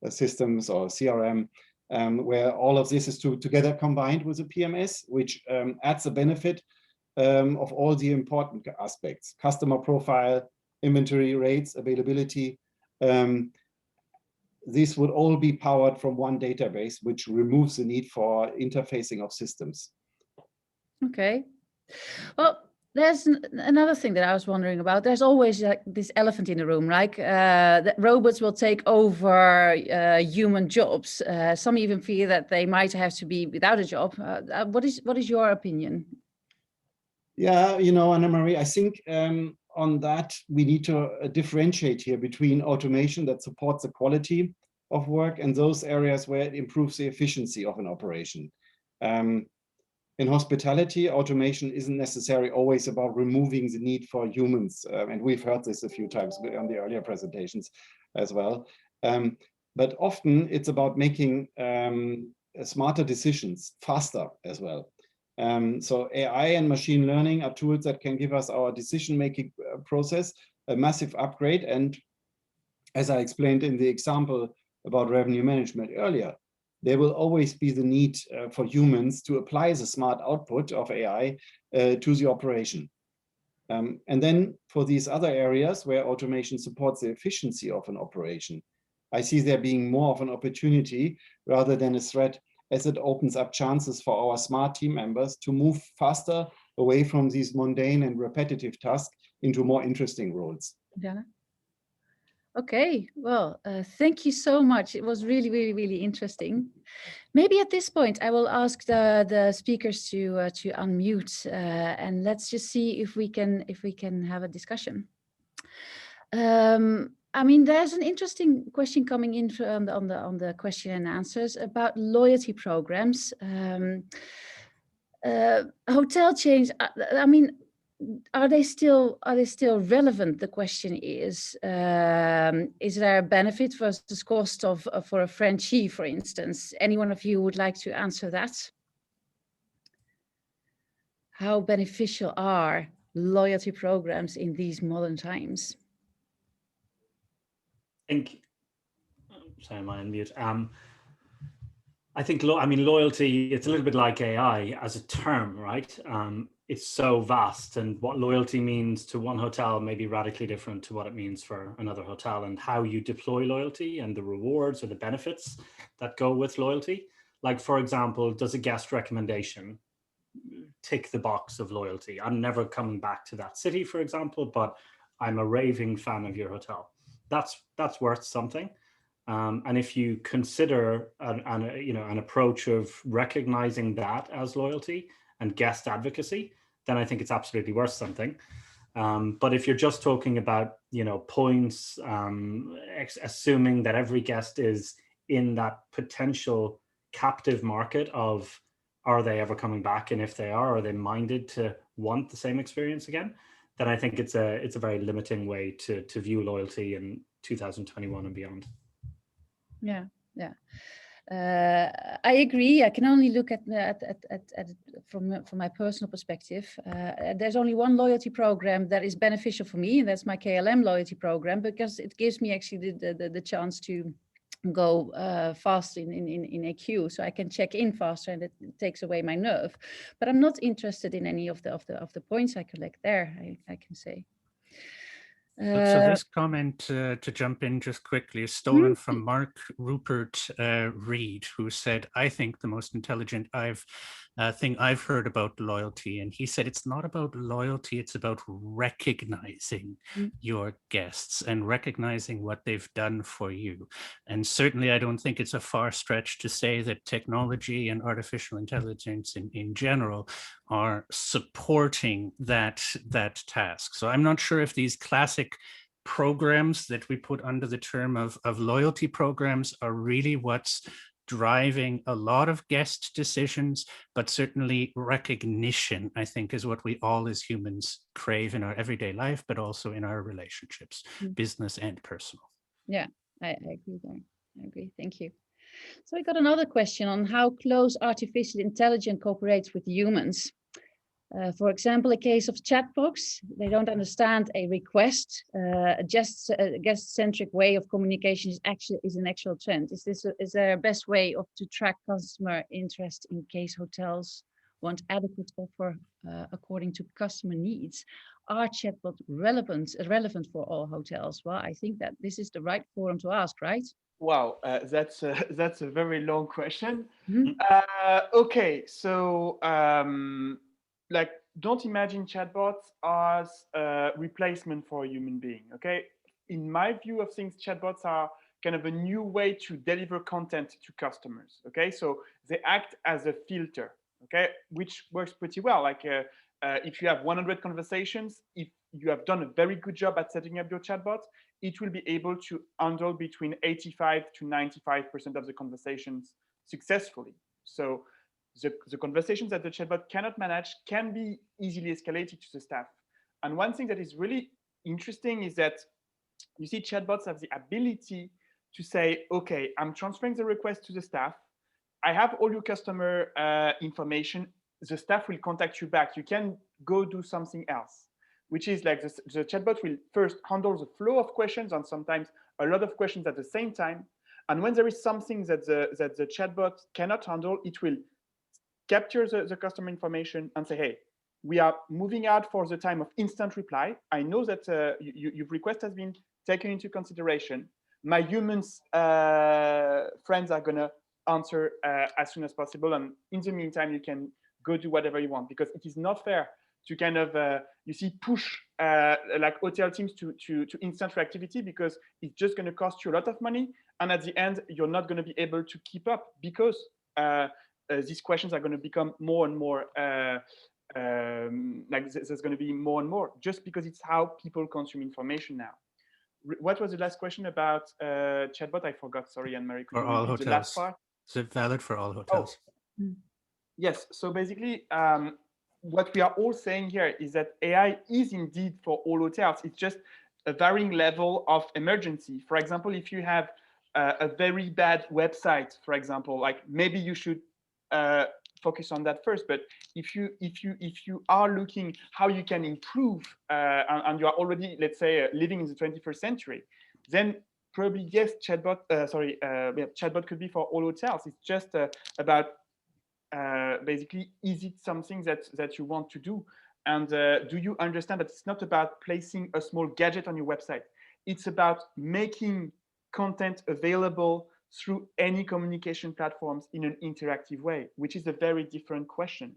systems or CRM, where all of this is together combined with a PMS, which adds a benefit of all the important aspects: customer profile, inventory rates, availability. These would all be powered from one database, which removes the need for interfacing of systems. Okay. Well, there's another thing that I was wondering about. There's always this elephant in the room, like that robots will take over human jobs. Some even fear that they might have to be without a job. What is your opinion? Yeah, Annemarie, I think on that, we need to differentiate here between automation that supports the quality of work and those areas where it improves the efficiency of an operation. In hospitality, automation isn't necessarily always about removing the need for humans. And we've heard this a few times on the earlier presentations as well. But often it's about making smarter decisions faster as well. So AI and machine learning are tools that can give us our decision-making process a massive upgrade. And as I explained in the example about revenue management earlier, there will always be the need for humans to apply the smart output of AI to the operation. And then for these other areas where automation supports the efficiency of an operation, I see there being more of an opportunity rather than a threat, as it opens up chances for our smart team members to move faster away from these mundane and repetitive tasks into more interesting roles. Jana? Okay, well, thank you so much. It was really, really, really interesting. Maybe at this point, I will ask the speakers to unmute, and let's just see if we can have a discussion. I mean, there's an interesting question coming in on the question and answers about loyalty programs. Hotel chains. I mean, are they still relevant? The question is there a benefit versus cost of for a franchisee, for instance? Any one of you would like to answer that? How beneficial are loyalty programs in these modern times? I think, sorry, am I on mute? I think, loyalty, it's a little bit like AI as a term, right? It's so vast, and what loyalty means to one hotel may be radically different to what it means for another hotel, and how you deploy loyalty and the rewards or the benefits that go with loyalty. Like, for example, does a guest recommendation tick the box of loyalty? I'm never coming back to that city, for example, but I'm a raving fan of your hotel. That's worth something. And if you consider an approach of recognizing that as loyalty and guest advocacy, then I think it's absolutely worth something. But if you're just talking about points, assuming that every guest is in that potential captive market of, are they ever coming back, and if they are they minded to want the same experience again, then I think it's a very limiting way to view loyalty in 2021 and beyond. Yeah. I agree. I can only look at from my personal perspective. There's only one loyalty program that is beneficial for me, and that's my KLM loyalty program, because it gives me actually the chance to go fast in a queue, so I can check in faster, and it takes away my nerve. But I'm not interested in any of the points I collect there, I can say. So this comment, to jump in just quickly, is stolen from Mark Rupert Reed, who said, "I think the most intelligent thing I've heard about loyalty." And he said, it's not about loyalty, it's about recognizing your guests and recognizing what they've done for you. And certainly I don't think it's a far stretch to say that technology and artificial intelligence in general are supporting that task. So I'm not sure if these classic programs that we put under the term of loyalty programs are really what's driving a lot of guest decisions, but certainly recognition, I think, is what we all as humans crave in our everyday life, but also in our relationships, business and personal. Yeah, I agree there. I agree. Thank you. So we got another question on how close artificial intelligence cooperates with humans. For example, a case of chatbots, they don't understand a request. A guest-centric way of communication is an actual trend. Is there a best way to track customer interest in case hotels want adequate offer according to customer needs? Are chatbots relevant for all hotels? Well, I think that this is the right forum to ask, right? Wow, that's a very long question. Okay, so like, don't imagine chatbots as a replacement for a human being. Okay, in my view of things, chatbots are kind of a new way to deliver content to customers. Okay, so they act as a filter. Okay, which works pretty well. Like if you have 100 conversations, if you have done a very good job at setting up your chatbot, it will be able to handle between 85 to 95% of the conversations successfully. So the conversations that the chatbot cannot manage can be easily escalated to the staff. And one thing that is really interesting is that you see chatbots have the ability to say, okay, I'm transferring the request to the staff. I have all your customer information. The staff will contact you back. You can go do something else, which is like the chatbot will first handle the flow of questions, and sometimes a lot of questions at the same time. And when there is something that the chatbot cannot handle, it will capture the customer information and say, hey, we are moving out for the time of instant reply. I know that your request has been taken into consideration. My humans friends are gonna answer as soon as possible. And in the meantime, you can go do whatever you want, because it is not fair to kind of you see push like hotel teams to instant reactivity, because it's just going to cost you a lot of money, and at the end you're not going to be able to keep up, because these questions are going to become more and more like there's going to be more and more, just because it's how people consume information now. What was the last question about chatbot? I forgot. Sorry, Annemarie. For all hotels. The last part? Is it valid for all hotels? Oh. Yes. So basically, what we are all saying here is that AI is indeed for all hotels. It's just a varying level of emergency. For example, if you have a very bad website, for example, like maybe you should focus on that first. But if you are looking how you can improve and you are already, let's say, living in the 21st century, then probably yes, chatbot. Chatbot could be for all hotels. It's just about basically, is it something that you want to do, and do you understand that it's not about placing a small gadget on your website? It's about making content available through any communication platforms in an interactive way, which is a very different question.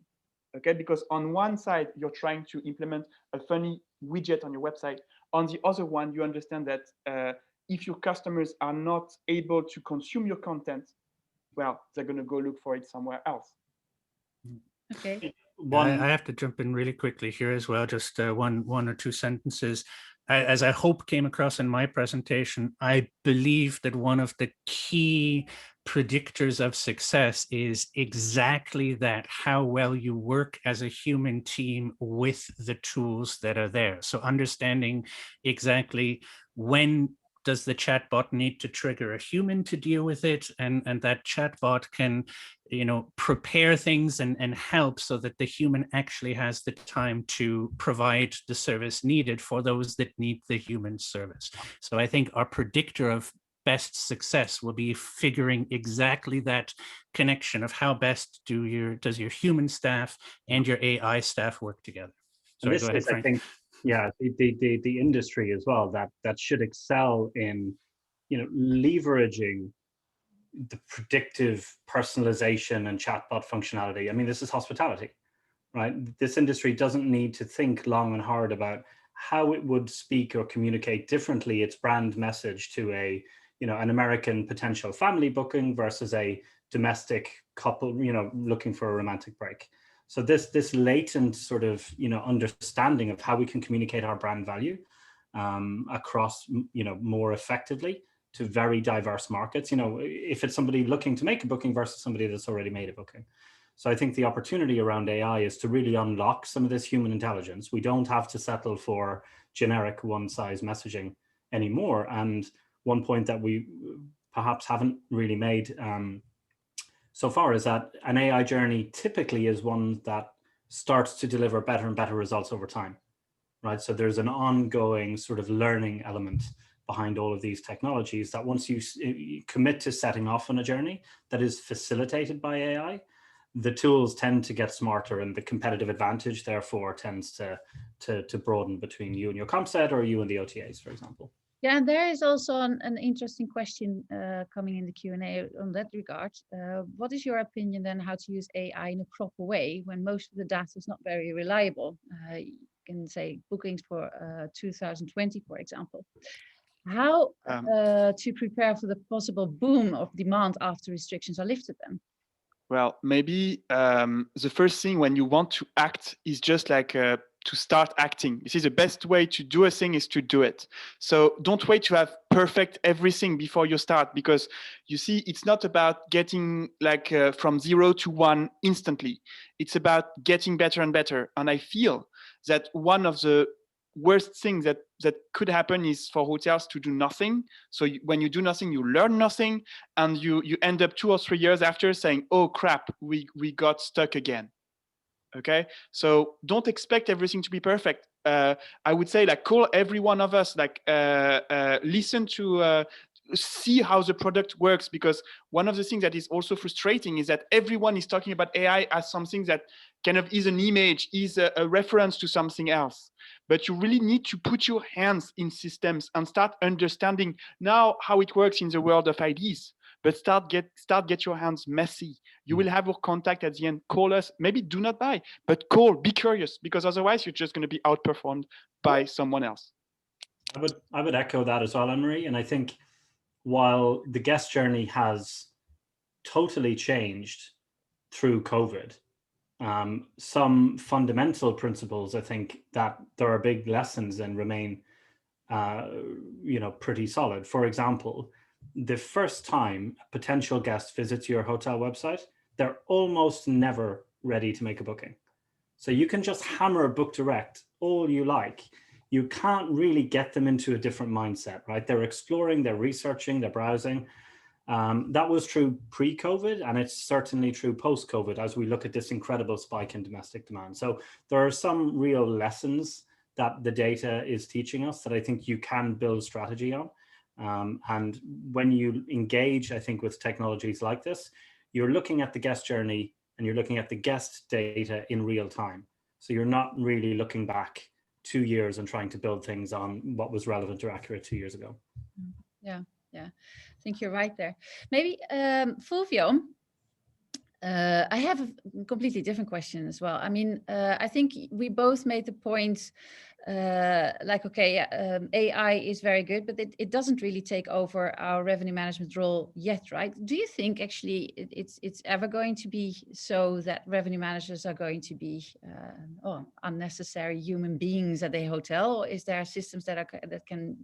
Okay, because on one side you're trying to implement a funny widget on your website. On the other one, you understand that if your customers are not able to consume your content, well, they're going to go look for it somewhere else. Okay. I have to jump in really quickly here as well, just one or two sentences. As I hope came across in my presentation, I believe that one of the key predictors of success is exactly that, how well you work as a human team with the tools that are there. So understanding exactly when does the chatbot need to trigger a human to deal with it, and that chatbot can, you know, prepare things and help so that the human actually has the time to provide the service needed for those that need the human service. So I think our predictor of best success will be figuring exactly that connection of how best does your human staff and your AI staff work together. So this is, I think, yeah, the industry as well that should excel in, you know, leveraging the predictive personalization and chatbot functionality. I mean, this is hospitality, right? This industry doesn't need to think long and hard about how it would speak or communicate differently its brand message to a, you know, an American potential family booking versus a domestic couple, you know, looking for a romantic break. So this latent sort of, you know, understanding of how we can communicate our brand value across, you know, more effectively to very diverse markets, you know, if it's somebody looking to make a booking versus somebody that's already made a booking. So I think the opportunity around AI is to really unlock some of this human intelligence. We don't have to settle for generic one-size messaging anymore. And one point that we perhaps haven't really made so far is that an AI journey typically is one that starts to deliver better and better results over time, right? So there's an ongoing sort of learning element behind all of these technologies that once you commit to setting off on a journey that is facilitated by AI, the tools tend to get smarter, and the competitive advantage therefore tends to broaden between you and your comp set or you and the OTAs, for example. Yeah, and there is also an interesting question coming in the Q&A on that regard. What is your opinion then how to use AI in a proper way when most of the data is not very reliable? You can say bookings for 2020, for example. How to prepare for the possible boom of demand after restrictions are lifted then? Well, maybe the first thing when you want to act is just like to start acting. You see, the best way to do a thing is to do it. So don't wait to have perfect everything before you start, because you see, it's not about getting like from 0 to 1 instantly. It's about getting better and better. And I feel that one of the worst thing that could happen is for hotels to do nothing. So when you do nothing, you learn nothing, and you end up 2 or 3 years after saying, oh crap, we got stuck again. Okay, so don't expect everything to be perfect. I would say, like, call every one of us, like listen to see how the product works, because one of the things that is also frustrating is that everyone is talking about AI as something that kind of is an image, is a reference to something else. But you really need to put your hands in systems and start understanding now how it works in the world of IDs. but start get your hands messy. You will have our contact at the end. Call us. Maybe do not buy, but call. Be curious, because otherwise you're just going to be outperformed by someone else. I would echo that as well, Annemarie. And I think while the guest journey has totally changed through COVID, some fundamental principles, I think that there are big lessons and remain, pretty solid. For example, the first time a potential guest visits your hotel website, they're almost never ready to make a booking. So you can just hammer book direct all you like. You can't really get them into a different mindset, right? They're exploring, they're researching, they're browsing. That was true pre-COVID, and it's certainly true post-COVID as we look at this incredible spike in domestic demand. So there are some real lessons that the data is teaching us that I think you can build strategy on. And when you engage, I think, with technologies like this, you're looking at the guest journey and you're looking at the guest data in real time. So you're not really looking back 2 years and trying to build things on what was relevant or accurate 2 years ago. Yeah, I think you're right there. Maybe Fulvio, I have a completely different question as well. I mean, I think we both made the point, AI is very good, but it doesn't really take over our revenue management role yet, right? Do you think actually it's ever going to be so that revenue managers are going to be unnecessary human beings at a hotel? Or is there systems that can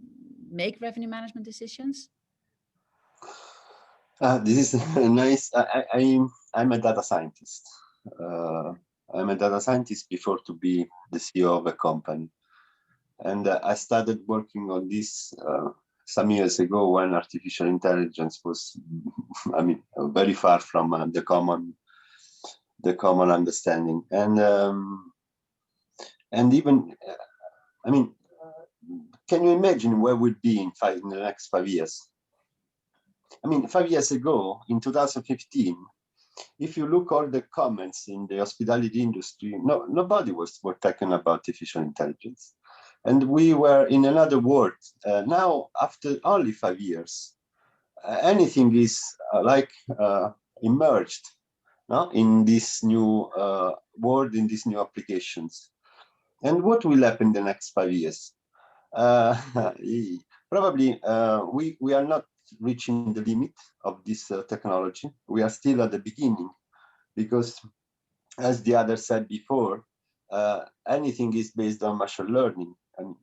make revenue management decisions? This is nice. I'm a data scientist. I'm a data scientist before to be the CEO of a company. And I started working on this some years ago when artificial intelligence was, very far from the common understanding. And even, can you imagine where we'll be in the next 5 years? 5 years ago, in 2015, if you look all the comments in the hospitality industry, nobody was talking about artificial intelligence. And we were in another world. Now, after only 5 years, anything is emerged in this new world, in these new applications. And what will happen in the next 5 years? Probably we are not reaching the limit of this technology. We are still at the beginning, because as the other said before, anything is based on machine learning. And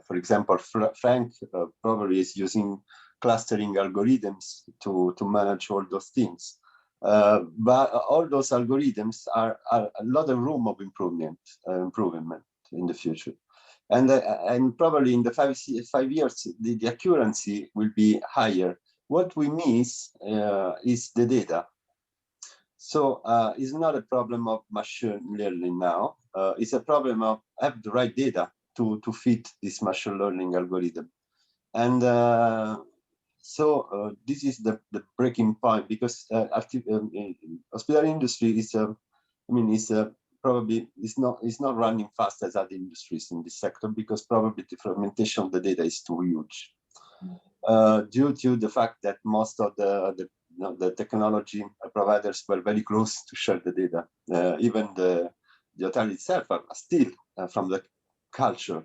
for example, Frank probably is using clustering algorithms to manage all those things. But all those algorithms are a lot of room of improvement in the future. And probably in the 5 years, the accuracy will be higher. What we miss is the data. So it's not a problem of machine learning now. It's a problem of have the right data to fit this machine learning algorithm. And so this is the breaking point, because hospitality industry is probably it's not running fast as other industries in this sector, because probably the fragmentation of the data is too huge, due to the fact that most of the technology providers were very close to share the data. Even the hotel itself are still, from the culture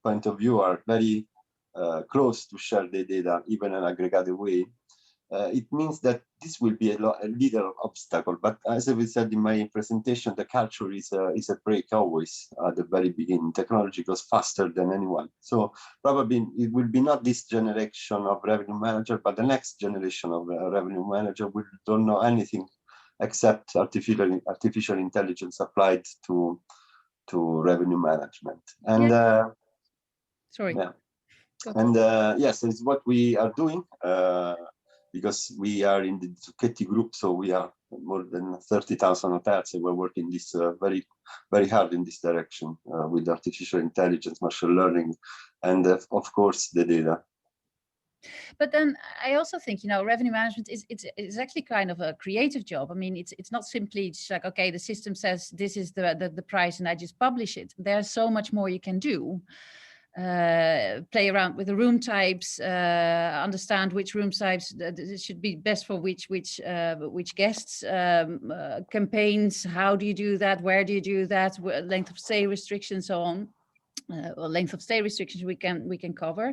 point of view, are very close to share the data, even in an aggregated way. It means that this will be a little obstacle. But as I said in my presentation, the culture is a break always at the very beginning. Technology goes faster than anyone. So probably it will be not this generation of revenue manager, but the next generation of revenue manager will don't know anything except artificial intelligence applied to revenue management. And sorry. Yeah. And yes, it's what we are doing. Because we are in the Zucchetti group, so we are more than 30,000 hotels, and we're working this very, very hard in this direction with artificial intelligence, machine learning, and of course the data. But then I also think, revenue management is actually kind of a creative job. I mean, it's not simply just like, okay, the system says this is the price and I just publish it. There's so much more you can do. play around with the room types, understand which room types should be best for which guests, campaigns. How do you do that? Where do you do that? Length of stay restrictions, so on. Or length of stay restrictions we can cover.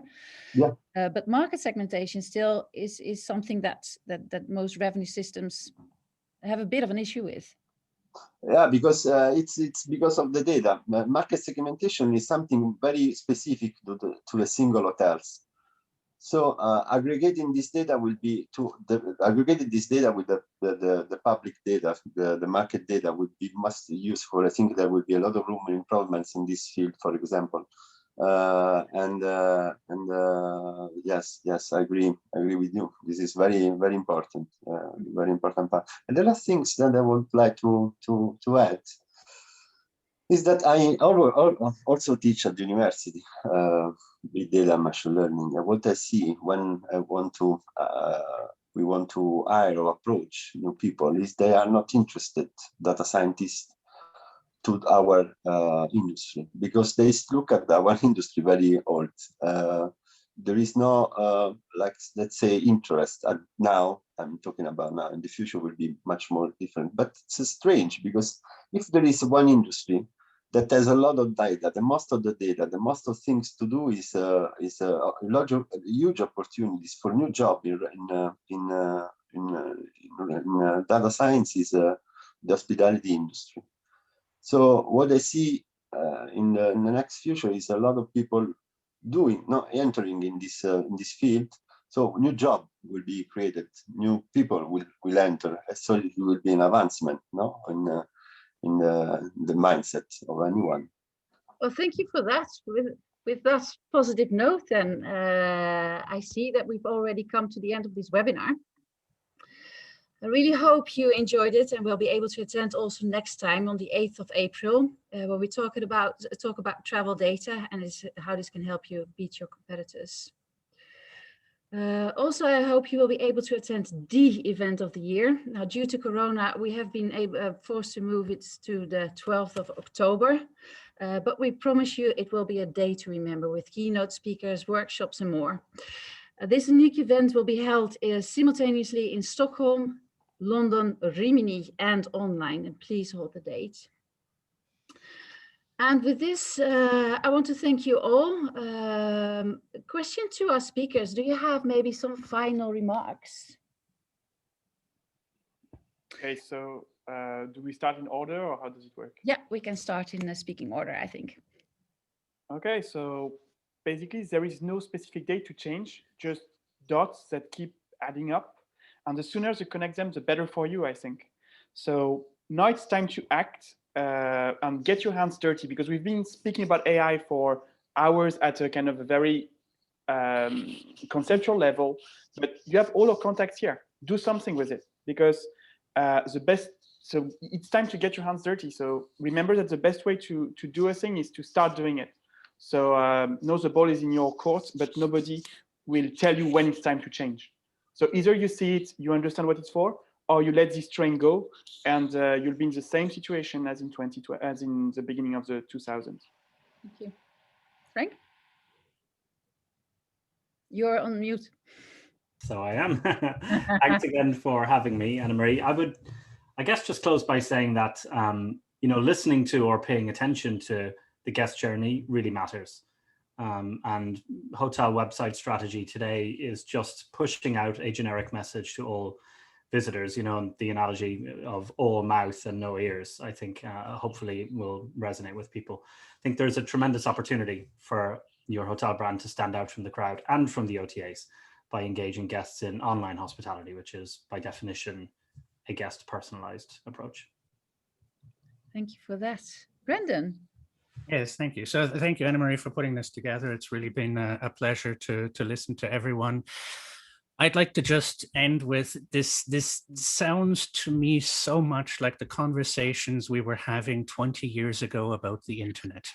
Yeah. But market segmentation still is something that most revenue systems have a bit of an issue with. Yeah, because it's because of the data. Market segmentation is something very specific to a single hotels. So aggregating this data will be aggregating this data with the public data, the market data would be must useful. I think there will be a lot of room for improvements in this field, for example. Yes, I agree with you. This is very important, very important part. And the last things that I would like to add is that I also teach at the university big data and machine learning. And what I see when I want to we want to hire or approach new people is they are not interested, data scientists, to our industry, because they look at our industry very old. There is no, like, let's say, interest. Now, I'm talking about now, in the future will be much more different. But it's strange, because if there is one industry that has a lot of data, the most of the data, the most of things to do is huge opportunities for new job in data science is the hospitality industry. So what I see in the next future is a lot of people entering in this field. So new job will be created, new people will enter. So it will be an advancement, in the mindset of anyone. Well, thank you for that. With that positive note, then I see that we've already come to the end of this webinar. I really hope you enjoyed it and will be able to attend also next time on the 8th of April, where we talk about travel data and how this can help you beat your competitors. Also, I hope you will be able to attend the event of the year. Now, due to Corona, we have been forced to move it to the 12th of October, but we promise you it will be a day to remember with keynote speakers, workshops, and more. This unique event will be held simultaneously in Stockholm, London, Rimini, and online, and please hold the date. And with this, I want to thank you all. Question to our speakers, do you have maybe some final remarks? Okay, so do we start in order, or how does it work? Yeah, we can start in the speaking order, I think. Okay, so basically there is no specific date to change, just dots that keep adding up. And the sooner you connect them, the better for you, I think. So now it's time to act and get your hands dirty, because we've been speaking about AI for hours at a kind of a very conceptual level, but you have all our contacts here. Do something with it, because so it's time to get your hands dirty. So remember that the best way to do a thing is to start doing it. So know the ball is in your court, but nobody will tell you when it's time to change. So either you see it, you understand what it's for, or you let this train go, and you'll be in the same situation as in the beginning of the 2000s. Thank you. Frank? You're on mute. So I am. Thanks again for having me, Annemarie. I guess just close by saying that listening to or paying attention to the guest journey really matters. And hotel website strategy today is just pushing out a generic message to all visitors, the analogy of all mouth and no ears, I think hopefully will resonate with people. I think there's a tremendous opportunity for your hotel brand to stand out from the crowd and from the OTAs by engaging guests in online hospitality, which is by definition a guest personalized approach. Thank you for that. Brendan? Yes, thank you. So thank you, Annemarie, for putting this together. It's really been a pleasure to listen to everyone. I'd like to just end with this. This sounds to me so much like the conversations we were having 20 years ago about the internet.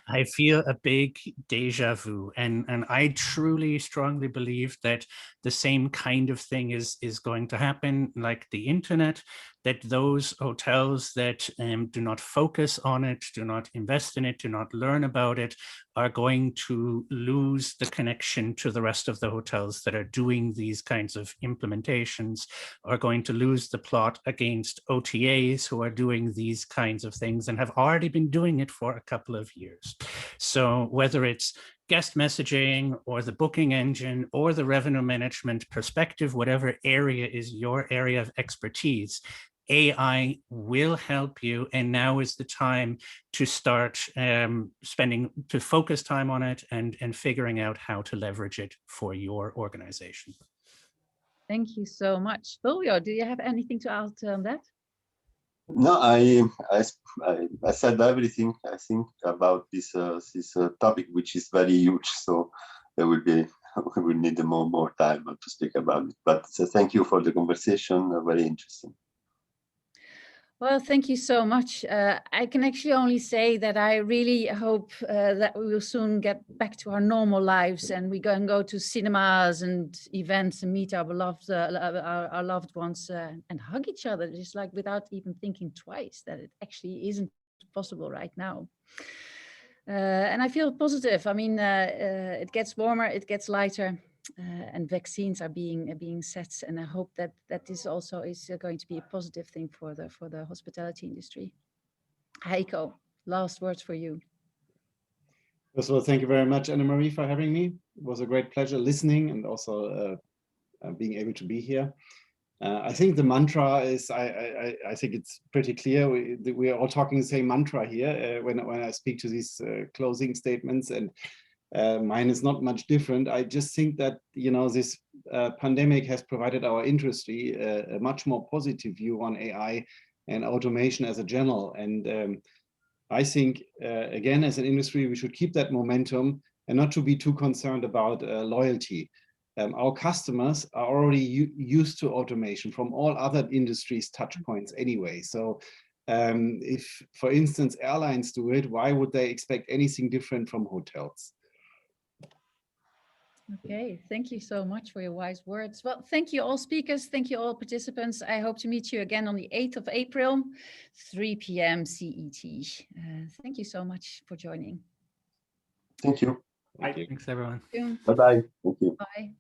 I feel a big deja vu, and I truly strongly believe that the same kind of thing is going to happen. Like the internet that those hotels that do not focus on it, do not invest in it, do not learn about it, are going to lose the connection to the rest of the hotels that are doing these kinds of implementations, are going to lose the plot against OTAs who are doing these kinds of things and have already been doing it for a couple of years. So whether it's guest messaging or the booking engine or the revenue management perspective, whatever area is your area of expertise, AI will help you, and now is the time to start to focus time on it and figuring out how to leverage it for your organization. Thank you so much. Fulvio, do you have anything to add on that? No, I said everything I think about this topic, which is very huge. So there will be we will need more time to speak about it. But thank you for the conversation. Very interesting. Well, thank you so much. I can actually only say that I really hope that we will soon get back to our normal lives and we can go to cinemas and events and meet our beloved, our loved ones and hug each other, just like without even thinking twice that it actually isn't possible right now. And I feel positive. I mean, it gets warmer, it gets lighter. And vaccines are being set, and I hope that this also is going to be a positive thing for the hospitality industry. Heiko, last words for you. First of all, thank you very much, Annemarie, for having me. It was a great pleasure listening and also being able to be here. I think the mantra is, I think it's pretty clear. We are all talking the same mantra here when I speak to these closing statements, and mine is not much different. I just think that, you know, this pandemic has provided our industry a much more positive view on AI and automation as a general. And I think, again, as an industry, we should keep that momentum and not to be too concerned about loyalty. Our customers are already used to automation from all other industries' touch points anyway. So if, for instance, airlines do it, why would they expect anything different from hotels? Okay, thank you so much for your wise words. Well, thank you all speakers, thank you all participants. I hope to meet you again on the 8th of April, 3 p.m. CET. Thank you so much for joining. Thank you. Thanks, everyone. Bye-bye. Thank you. Bye.